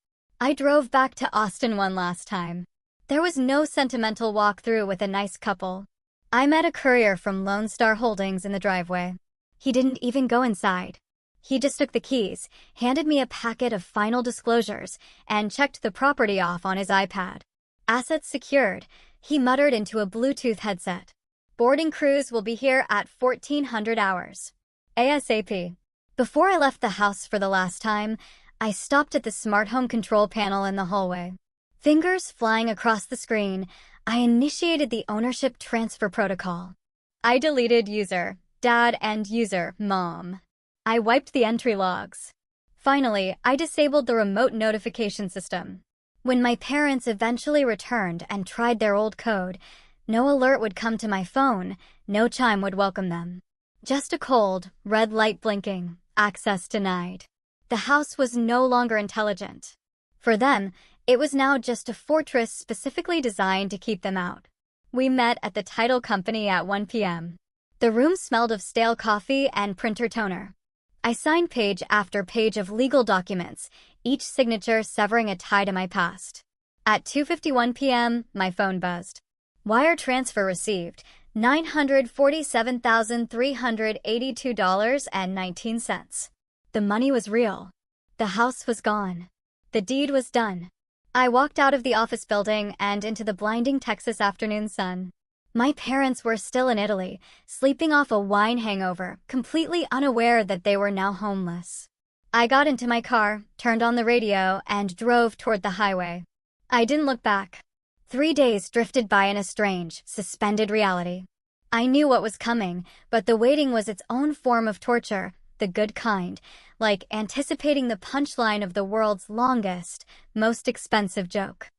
I drove back to Austin one last time. There was no sentimental walkthrough with a nice couple. I met a courier from Lone Star Holdings in the driveway. He didn't even go inside. He just took the keys, handed me a packet of final disclosures, and checked the property off on his iPad. "Assets secured," he muttered into a Bluetooth headset. "Boarding crews will be here at 1400 hours. ASAP." Before I left the house for the last time, I stopped at the smart home control panel in the hallway. Fingers flying across the screen, I initiated the ownership transfer protocol. I deleted user, Dad, and user, Mom. I wiped the entry logs. Finally, I disabled the remote notification system. When my parents eventually returned and tried their old code, no alert would come to my phone, no chime would welcome them. Just a cold, red light blinking, access denied. The house was no longer intelligent. For them, it was now just a fortress specifically designed to keep them out. We met at the title company at 1 p.m. The room smelled of stale coffee and printer toner. I signed page after page of legal documents, each signature severing a tie to my past. At 2:51 p.m., my phone buzzed. Wire transfer received, $947,382.19. The money was real. The house was gone. The deed was done. I walked out of the office building and into the blinding Texas afternoon sun. My parents were still in Italy, sleeping off a wine hangover, completely unaware that they were now homeless. I got into my car, turned on the radio, and drove toward the highway. I didn't look back. 3 days drifted by in a strange, suspended reality. I knew what was coming, but the waiting was its own form of torture, the good kind, like anticipating the punchline of the world's longest, most expensive joke.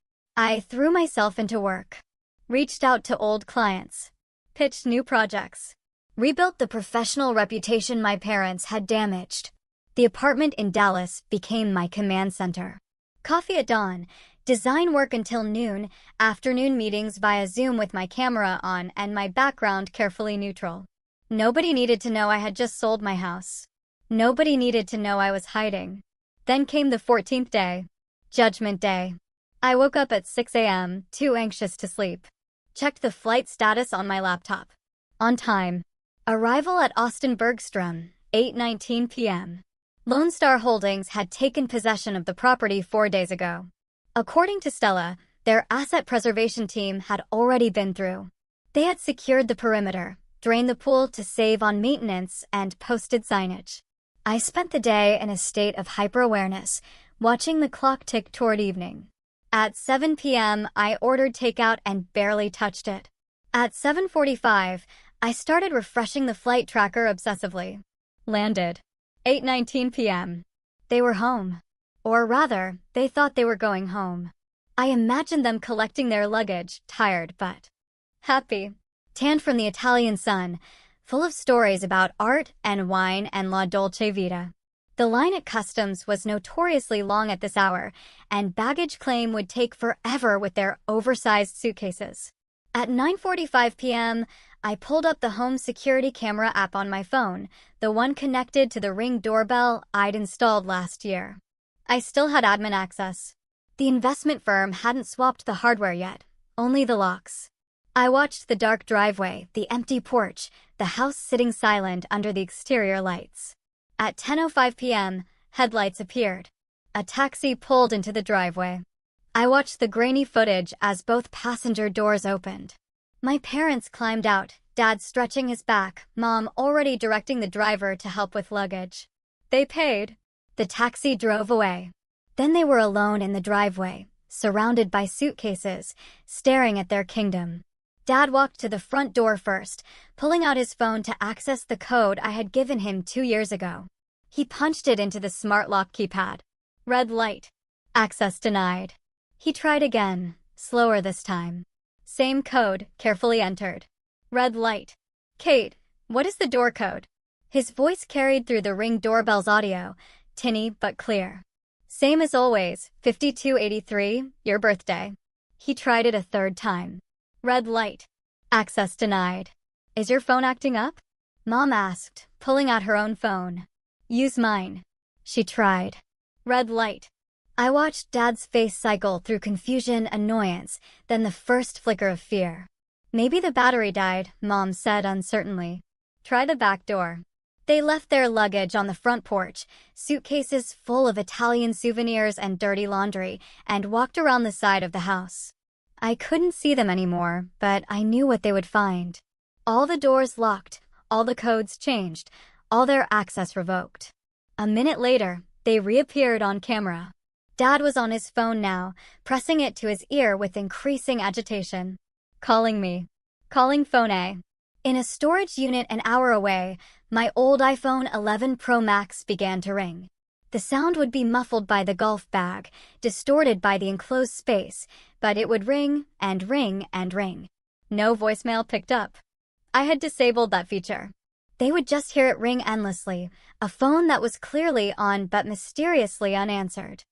I threw myself into work. Reached out to old clients. Pitched new projects. Rebuilt the professional reputation my parents had damaged. The apartment in Dallas became my command center. Coffee at dawn, design work until noon, afternoon meetings via Zoom with my camera on and my background carefully neutral. Nobody needed to know I had just sold my house. Nobody needed to know I was hiding. Then came the 14th day. Judgment Day. I woke up at 6 a.m., too anxious to sleep. Checked the flight status on my laptop. On time. Arrival at Austin Bergstrom, 8:19 p.m. Lone Star Holdings had taken possession of the property 4 days ago. According to Stella, their asset preservation team had already been through. They had secured the perimeter, drained the pool to save on maintenance, and posted signage. I spent the day in a state of hyper-awareness, watching the clock tick toward evening. At 7 p.m., I ordered takeout and barely touched it. At 7:45, I started refreshing the flight tracker obsessively. Landed. 8:19 p.m. They were home. Or rather, they thought they were going home. I imagined them collecting their luggage, tired but happy. Tanned from the Italian sun, full of stories about art and wine and la dolce vita. The line at customs was notoriously long at this hour, and baggage claim would take forever with their oversized suitcases. At 9:45 p.m., I pulled up the home security camera app on my phone, the one connected to the Ring doorbell I'd installed last year. I still had admin access. The investment firm hadn't swapped the hardware yet, only the locks. I watched the dark driveway, the empty porch, the house sitting silent under the exterior lights. At 10:05 p.m., headlights appeared. A taxi pulled into the driveway. I watched the grainy footage as both passenger doors opened. My parents climbed out, Dad stretching his back, Mom already directing the driver to help with luggage. They paid. The taxi drove away. Then they were alone in the driveway, surrounded by suitcases, staring at their kingdom. Dad walked to the front door first, pulling out his phone to access the code I had given him 2 years ago. He punched it into the smart lock keypad. Red light. Access denied. He tried again, slower this time. Same code, carefully entered. Red light. Kate, what is the door code? His voice carried through the Ring doorbell's audio, tinny but clear. Same as always, 5283, your birthday. He tried it a third time. Red light. Access denied. Is your phone acting up? Mom asked, pulling out her own phone. Use mine. She tried. Red light. I watched Dad's face cycle through confusion, annoyance, then the first flicker of fear. Maybe the battery died, Mom said uncertainly. Try the back door. They left their luggage on the front porch, suitcases full of Italian souvenirs and dirty laundry, and walked around the side of the house. I couldn't see them anymore, but I knew what they would find. All the doors locked, all the codes changed, all their access revoked. A minute later, they reappeared on camera. Dad was on his phone now, pressing it to his ear with increasing agitation. Calling me. Calling phone A. In a storage unit an hour away, my old iPhone 11 Pro Max began to ring. The sound would be muffled by the golf bag, distorted by the enclosed space, but it would ring and ring and ring. No voicemail picked up. I had disabled that feature. They would just hear it ring endlessly, a phone that was clearly on but mysteriously unanswered.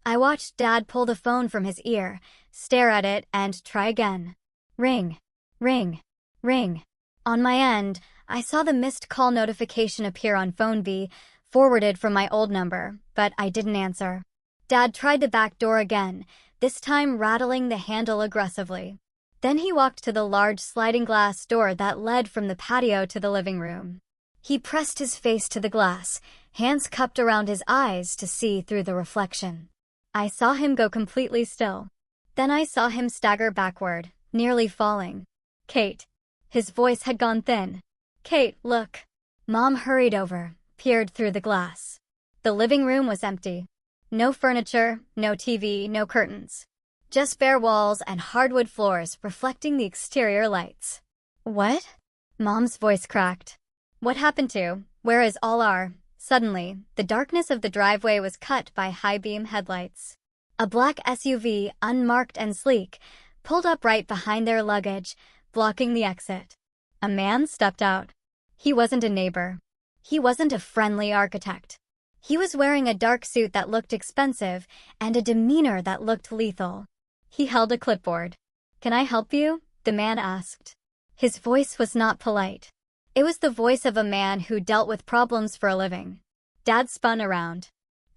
I watched Dad pull the phone from his ear, stare at it, and try again. Ring. Ring. Ring. On my end, I saw the missed call notification appear on phone B, forwarded from my old number, but I didn't answer. Dad tried the back door again, this time rattling the handle aggressively. Then he walked to the large sliding glass door that led from the patio to the living room. He pressed his face to the glass, hands cupped around his eyes to see through the reflection. I saw him go completely still. Then I saw him stagger backward, nearly falling. Kate. His voice had gone thin. Kate, look. Mom hurried over, peered through the glass. The living room was empty. No furniture, no TV, no curtains. Just bare walls and hardwood floors reflecting the exterior lights. What? Mom's voice cracked. What happened to? Where is all our? Suddenly, the darkness of the driveway was cut by high-beam headlights. A black SUV, unmarked and sleek, pulled up right behind their luggage, blocking the exit. A man stepped out. He wasn't a neighbor. He wasn't a friendly architect. He was wearing a dark suit that looked expensive and a demeanor that looked lethal. He held a clipboard. "Can I help you?" the man asked. His voice was not polite. It was the voice of a man who dealt with problems for a living. Dad spun around.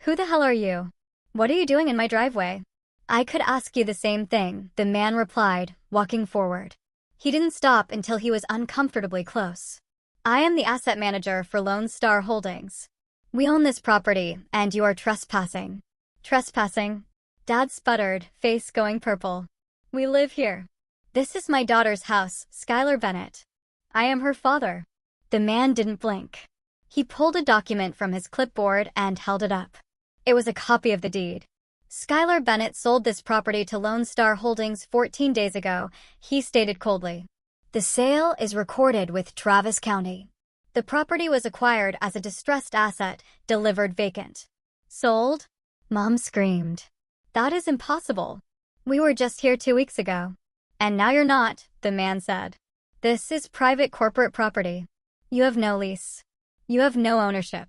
"Who the hell are you? What are you doing in my driveway?" "I could ask you the same thing," the man replied, walking forward. He didn't stop until he was uncomfortably close. "I am the asset manager for Lone Star Holdings. We own this property, and you are trespassing." "Trespassing?" Dad sputtered, face going purple. "We live here. This is my daughter's house, Skylar Bennett. I am her father." The man didn't blink. He pulled a document from his clipboard and held it up. It was a copy of the deed. "Skylar Bennett sold this property to Lone Star Holdings 14 days ago," he stated coldly. "The sale is recorded with Travis County. The property was acquired as a distressed asset, delivered vacant." "Sold?" Mom screamed. "That is impossible. We were just here 2 weeks ago." "And now you're not," the man said. "This is private corporate property. You have no lease. You have no ownership.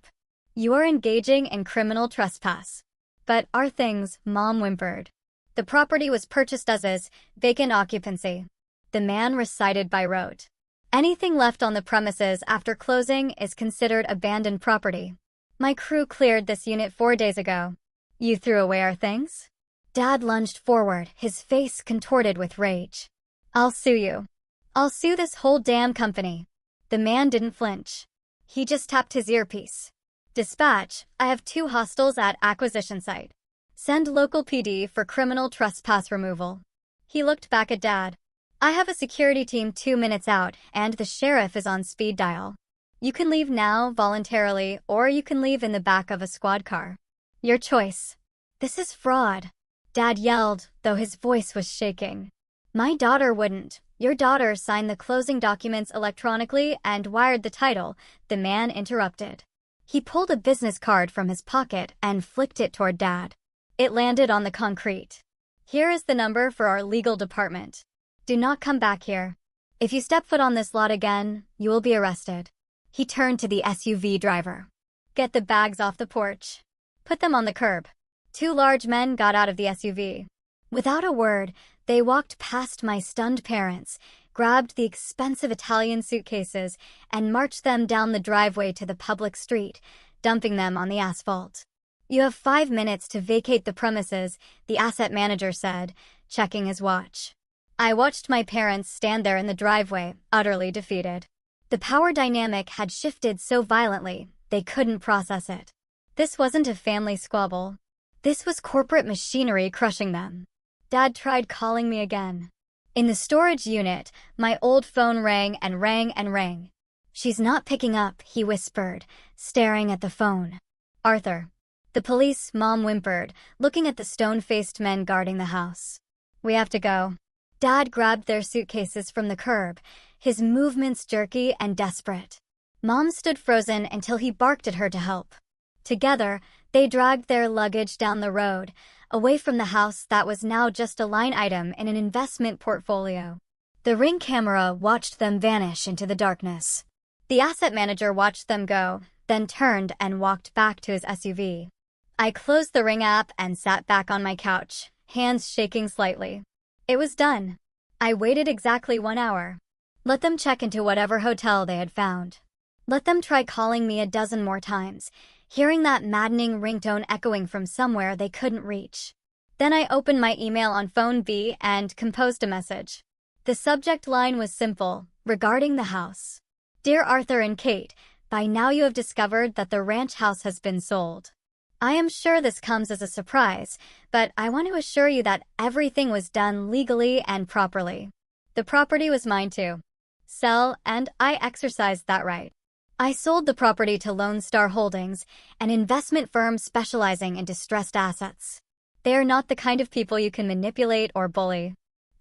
You are engaging in criminal trespass." "But our things," Mom whimpered. "The property was purchased as is, vacant occupancy." The man recited by rote. "Anything left on the premises after closing is considered abandoned property. My crew cleared this unit 4 days ago." "You threw away our things?" Dad lunged forward, his face contorted with rage. "I'll sue you. I'll sue this whole damn company." The man didn't flinch. He just tapped his earpiece. "Dispatch, I have 2 hostiles at acquisition site. Send local PD for criminal trespass removal." He looked back at Dad. "I have a security team 2 minutes out, and the sheriff is on speed dial. You can leave now, voluntarily, or you can leave in the back of a squad car. Your choice." "This is fraud," Dad yelled, though his voice was shaking. "My daughter wouldn't." "Your daughter signed the closing documents electronically and wired the title," the man interrupted. He pulled a business card from his pocket and flicked it toward Dad. It landed on the concrete. "Here is the number for our legal department. Do not come back here. If you step foot on this lot again, you will be arrested." He turned to the SUV driver. "Get the bags off the porch. Put them on the curb." 2 large men got out of the SUV. Without a word, they walked past my stunned parents, grabbed the expensive Italian suitcases, and marched them down the driveway to the public street, dumping them on the asphalt. "You have 5 minutes to vacate the premises," the asset manager said, checking his watch. I watched my parents stand there in the driveway, utterly defeated. The power dynamic had shifted so violently, they couldn't process it. This wasn't a family squabble. This was corporate machinery crushing them. Dad tried calling me again. In the storage unit, my old phone rang and rang and rang. "She's not picking up," he whispered, staring at the phone. "Arthur." "The police," Mom whimpered, looking at the stone-faced men guarding the house. "We have to go." Dad grabbed their suitcases from the curb, his movements jerky and desperate. Mom stood frozen until he barked at her to help. Together, they dragged their luggage down the road, away from the house that was now just a line item in an investment portfolio. The Ring camera watched them vanish into the darkness. The asset manager watched them go, then turned and walked back to his SUV. I closed the Ring app and sat back on my couch, hands shaking slightly. It was done. I waited exactly 1 hour. Let them check into whatever hotel they had found. Let them try calling me a dozen more times, hearing that maddening ringtone echoing from somewhere they couldn't reach. Then I opened my email on phone B and composed a message. The subject line was simple, regarding the house. "Dear Arthur and Kate, by now you have discovered that the ranch house has been sold. I am sure this comes as a surprise, but I want to assure you that everything was done legally and properly. The property was mine to sell, and I exercised that right. I sold the property to Lone Star Holdings, an investment firm specializing in distressed assets. They are not the kind of people you can manipulate or bully.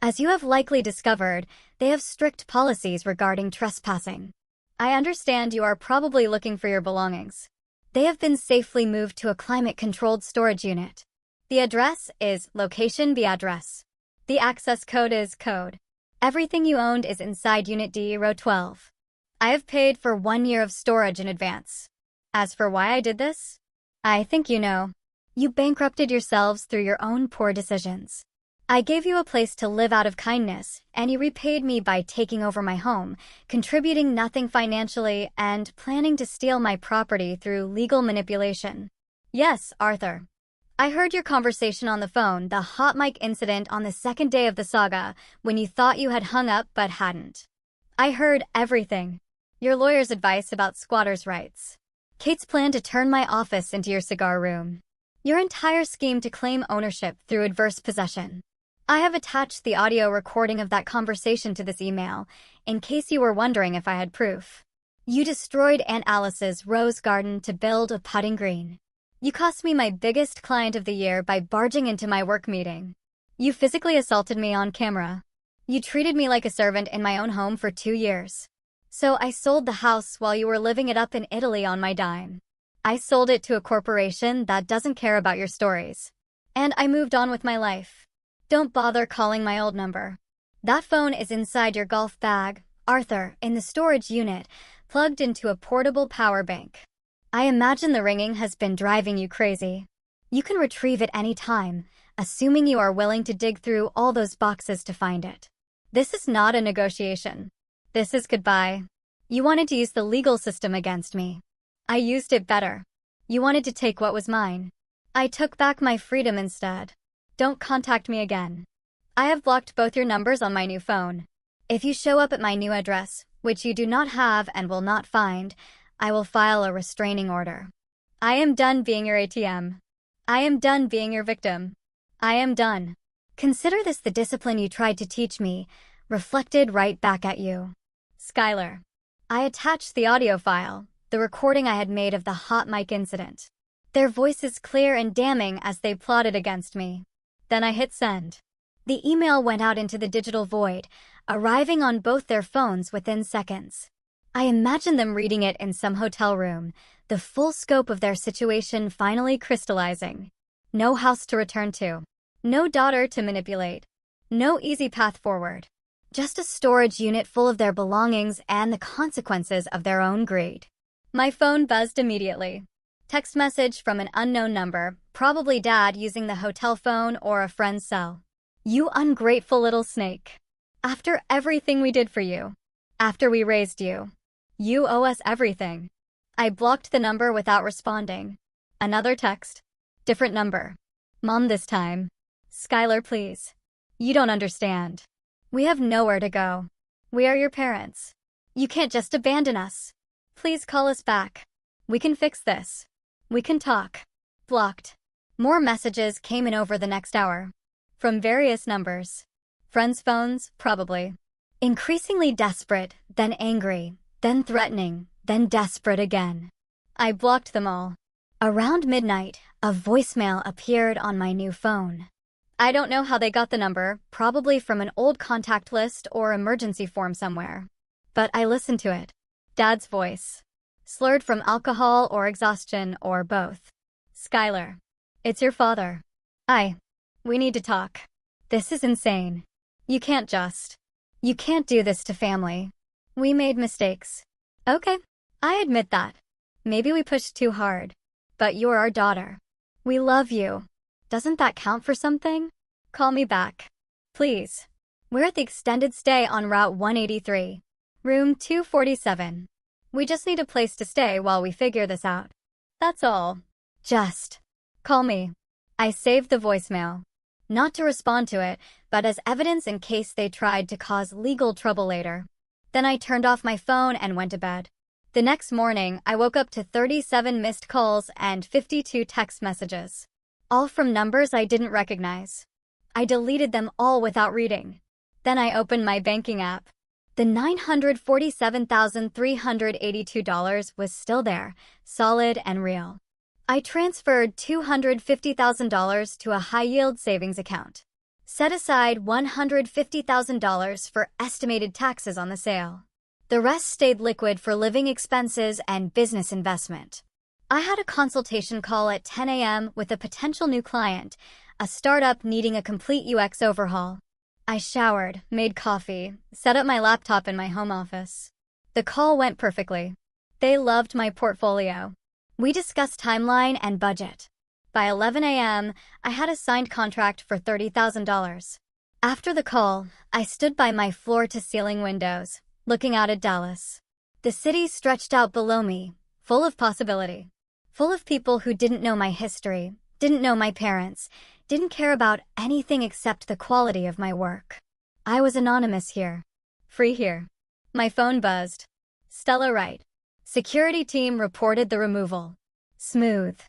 As you have likely discovered, they have strict policies regarding trespassing. I understand you are probably looking for your belongings. They have been safely moved to a climate-controlled storage unit. The address is location the address. The access code is code. Everything you owned is inside Unit D, row 12. I have paid for 1 year of storage in advance. As for why I did this, I think you know. You bankrupted yourselves through your own poor decisions. I gave you a place to live out of kindness, and you repaid me by taking over my home, contributing nothing financially, and planning to steal my property through legal manipulation. Yes, Arthur. I heard your conversation on the phone, the hot mic incident on the second day of the saga, when you thought you had hung up but hadn't. I heard everything. Your lawyer's advice about squatters' rights. Kate's plan to turn my office into your cigar room. Your entire scheme to claim ownership through adverse possession. I have attached the audio recording of that conversation to this email, in case you were wondering if I had proof. You destroyed Aunt Alice's rose garden to build a putting green. You cost me my biggest client of the year by barging into my work meeting. You physically assaulted me on camera. You treated me like a servant in my own home for 2 years. So I sold the house while you were living it up in Italy on my dime. I sold it to a corporation that doesn't care about your stories. And I moved on with my life. Don't bother calling my old number. That phone is inside your golf bag, Arthur, in the storage unit, plugged into a portable power bank. I imagine the ringing has been driving you crazy. You can retrieve it any time, assuming you are willing to dig through all those boxes to find it. This is not a negotiation. This is goodbye. You wanted to use the legal system against me. I used it better. You wanted to take what was mine. I took back my freedom instead. Don't contact me again. I have blocked both your numbers on my new phone. If you show up at my new address, which you do not have and will not find, I will file a restraining order. I am done being your ATM. I am done being your victim. I am done. Consider this the discipline you tried to teach me, reflected right back at you. Skylar. I attached the audio file, the recording I had made of the hot mic incident. Their voices clear and damning as they plotted against me. Then I hit send. The email went out into the digital void, arriving on both their phones within seconds. I imagined them reading it in some hotel room, the full scope of their situation finally crystallizing. No house to return to. No daughter to manipulate. No easy path forward. Just a storage unit full of their belongings and the consequences of their own greed. My phone buzzed immediately. Text message from an unknown number, probably Dad using the hotel phone or a friend's cell. You ungrateful little snake. After everything we did for you. After we raised you. You owe us everything. I blocked the number without responding. Another text. Different number. Mom this time. Skylar, please. You don't understand. We have nowhere to go. We are your parents. You can't just abandon us. Please call us back. We can fix this. We can talk. Blocked. More messages came in over the next hour. From various numbers. Friends' phones, probably. Increasingly desperate, then angry, then threatening, then desperate again. I blocked them all. Around midnight, a voicemail appeared on my new phone. I don't know how they got the number, probably from an old contact list or emergency form somewhere. But I listened to it. Dad's voice. Slurred from alcohol or exhaustion or both. Skylar. It's your father. We need to talk. This is insane. You can't do this to family. We made mistakes. Okay, I admit that. Maybe we pushed too hard. But you're our daughter. We love you. Doesn't that count for something? Call me back. Please. We're at the extended stay on Route 183. Room 247. We just need a place to stay while we figure this out. That's all. Just call me. I saved the voicemail. Not to respond to it, but as evidence in case they tried to cause legal trouble later. Then I turned off my phone and went to bed. The next morning, I woke up to 37 missed calls and 52 text messages. All from numbers I didn't recognize. I deleted them all without reading. Then I opened my banking app. The $947,382 was still there, solid and real. I transferred $250,000 to a high-yield savings account. Set aside $150,000 for estimated taxes on the sale. The rest stayed liquid for living expenses and business investment. I had a consultation call at 10 a.m. with a potential new client, a startup needing a complete UX overhaul. I showered, made coffee, set up my laptop in my home office. The call went perfectly. They loved my portfolio. We discussed timeline and budget. By 11 a.m., I had a signed contract for $30,000. After the call, I stood by my floor-to-ceiling windows, looking out at Dallas. The city stretched out below me, full of possibility. Full of people who didn't know my history, didn't know my parents, didn't care about anything except the quality of my work. I was anonymous here. Free here. My phone buzzed. Stella Wright. Security team reported the removal. Smooth.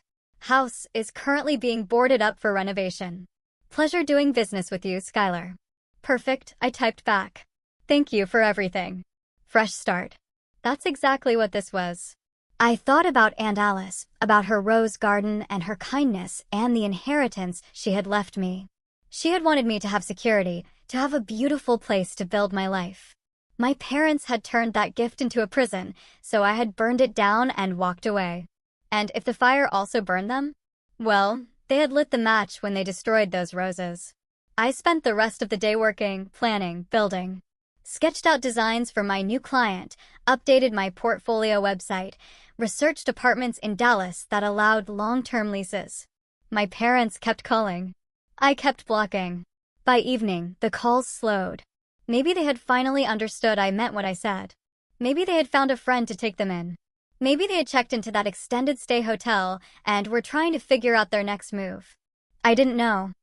House is currently being boarded up for renovation. Pleasure doing business with you, Skylar. Perfect, I typed back. Thank you for everything. Fresh start. That's exactly what this was. I thought about Aunt Alice, about her rose garden and her kindness and the inheritance she had left me. She had wanted me to have security, to have a beautiful place to build my life. My parents had turned that gift into a prison, so I had burned it down and walked away. And if the fire also burned them? Well, they had lit the match when they destroyed those roses. I spent the rest of the day working, planning, building. Sketched out designs for my new client, updated my portfolio website, researched apartments in Dallas that allowed long-term leases. My parents kept calling. I kept blocking. By evening, the calls slowed. Maybe they had finally understood I meant what I said. Maybe they had found a friend to take them in. Maybe they had checked into that extended stay hotel and were trying to figure out their next move. I didn't know.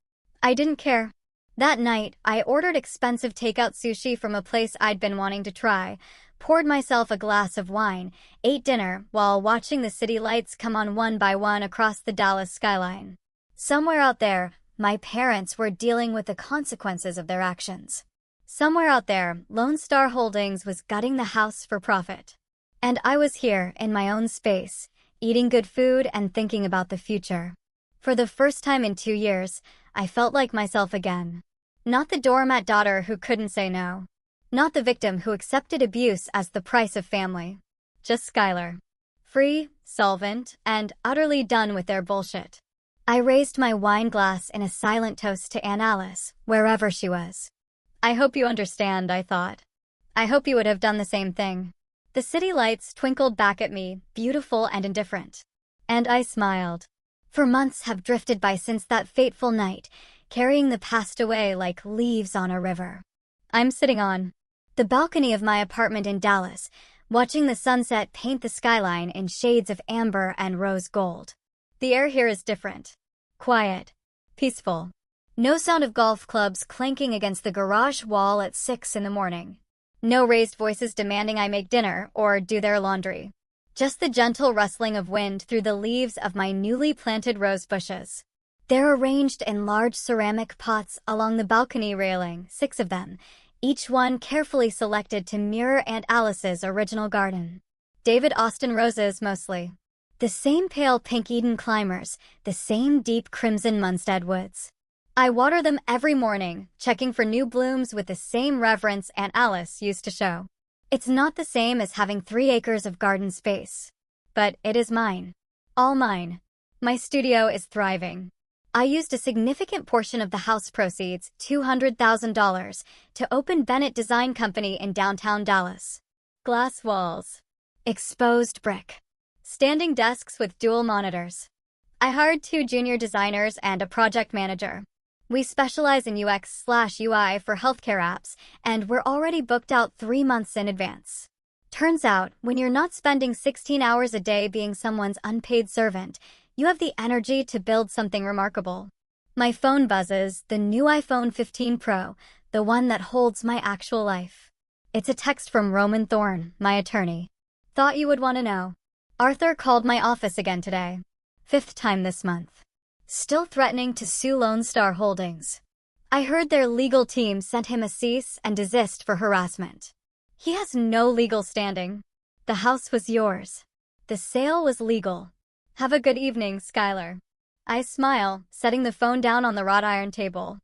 I didn't care. That night, I ordered expensive takeout sushi from a place I'd been wanting to try, poured myself a glass of wine, ate dinner while watching the city lights come on one by one across the Dallas skyline. Somewhere out there, my parents were dealing with the consequences of their actions. Somewhere out there, Lone Star Holdings was gutting the house for profit. And I was here, in my own space, eating good food and thinking about the future. For the first time in 2 years, I felt like myself again. Not the doormat daughter who couldn't say no. Not the victim who accepted abuse as the price of family. Just Skylar. Free, solvent, and utterly done with their bullshit. I raised my wine glass in a silent toast to Aunt Alice, wherever she was. I hope you understand, I thought. I hope you would have done the same thing. The city lights twinkled back at me, beautiful and indifferent. And I smiled. For months have drifted by since that fateful night, carrying the past away like leaves on a river. I'm sitting on the balcony of my apartment in Dallas, watching the sunset paint the skyline in shades of amber and rose gold. The air here is different. Quiet. Peaceful. No sound of golf clubs clanking against the garage wall at 6 in the morning. No raised voices demanding I make dinner or do their laundry. Just the gentle rustling of wind through the leaves of my newly planted rose bushes. They're arranged in large ceramic pots along the balcony railing, 6 of them, each one carefully selected to mirror Aunt Alice's original garden. David Austin roses mostly. The same pale pink Eden climbers, the same deep crimson Munstead woods. I water them every morning, checking for new blooms with the same reverence Aunt Alice used to show. It's not the same as having 3 acres of garden space. But it is mine. All mine. My studio is thriving. I used a significant portion of the house proceeds, $200,000, to open Bennett Design Company in downtown Dallas. Glass walls. Exposed brick. Standing desks with dual monitors. I hired 2 junior designers and a project manager. We specialize in UX/UI for healthcare apps, and we're already booked out 3 months in advance. Turns out, when you're not spending 16 hours a day being someone's unpaid servant, you have the energy to build something remarkable. My phone buzzes, the new iPhone 15 Pro, the one that holds my actual life. It's a text from Roman Thorne, my attorney. Thought you would want to know. Arthur called my office again today. 5th time this month. Still threatening to sue Lone Star Holdings. I heard their legal team sent him a cease and desist for harassment. He has no legal standing. The house was yours. The sale was legal. Have a good evening, Skylar. I smile, setting the phone down on the wrought iron table.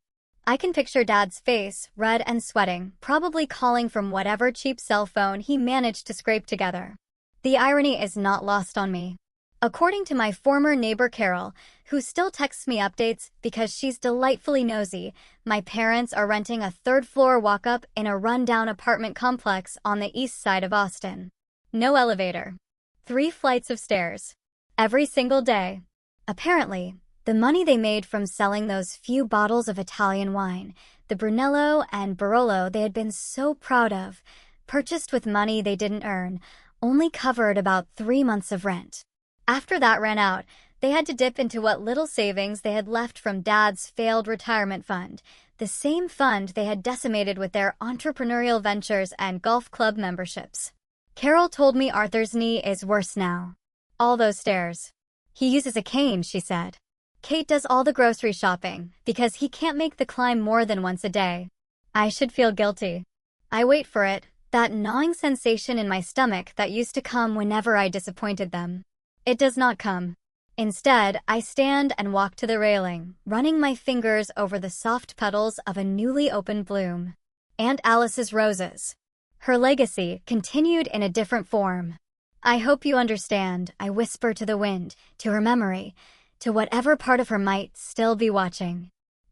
I can picture Dad's face, red and sweating, probably calling from whatever cheap cell phone he managed to scrape together. The irony is not lost on me. According to my former neighbor Carol, who still texts me updates because she's delightfully nosy, my parents are renting a third-floor walk-up in a rundown apartment complex on the east side of Austin. No elevator. 3 flights of stairs. Every single day. Apparently, the money they made from selling those few bottles of Italian wine, the Brunello and Barolo they had been so proud of, purchased with money they didn't earn, only covered about 3 months of rent. After that ran out, they had to dip into what little savings they had left from Dad's failed retirement fund, the same fund they had decimated with their entrepreneurial ventures and golf club memberships. Carol told me Arthur's knee is worse now. All those stairs. He uses a cane, she said. Kate does all the grocery shopping because he can't make the climb more than once a day. I should feel guilty. I wait for it, that gnawing sensation in my stomach that used to come whenever I disappointed them. It does not come. Instead, I stand and walk to the railing, running my fingers over the soft petals of a newly opened bloom. Aunt Alice's roses. Her legacy continued in a different form. I hope you understand, I whisper to the wind, to her memory, to whatever part of her might still be watching.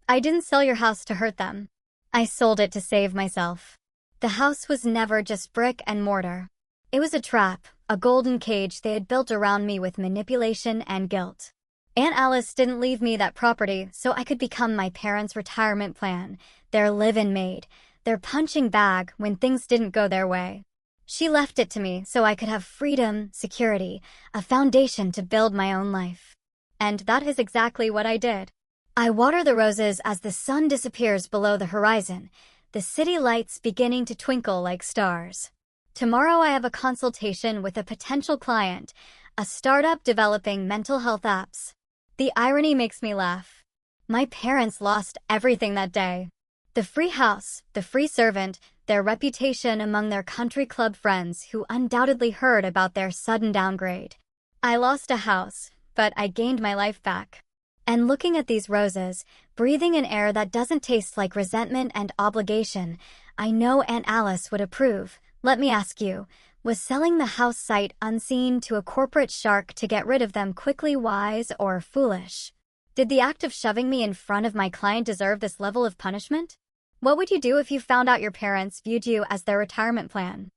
I didn't sell your house to hurt them. I sold it to save myself. The house was never just brick and mortar. It was a trap, a golden cage they had built around me with manipulation and guilt. Aunt Alice didn't leave me that property so I could become my parents' retirement plan, their live-in maid, their punching bag when things didn't go their way. She left it to me so I could have freedom, security, a foundation to build my own life. And that is exactly what I did. I water the roses as the sun disappears below the horizon, the city lights beginning to twinkle like stars. Tomorrow I have a consultation with a potential client, a startup developing mental health apps. The irony makes me laugh. My parents lost everything that day. The free house, the free servant, their reputation among their country club friends who undoubtedly heard about their sudden downgrade. I lost a house, but I gained my life back. And looking at these roses, breathing an air that doesn't taste like resentment and obligation, I know Aunt Alice would approve. Let me ask you, was selling the house sight unseen to a corporate shark to get rid of them quickly wise or foolish? Did the act of shoving me in front of my client deserve this level of punishment? What would you do if you found out your parents viewed you as their retirement plan?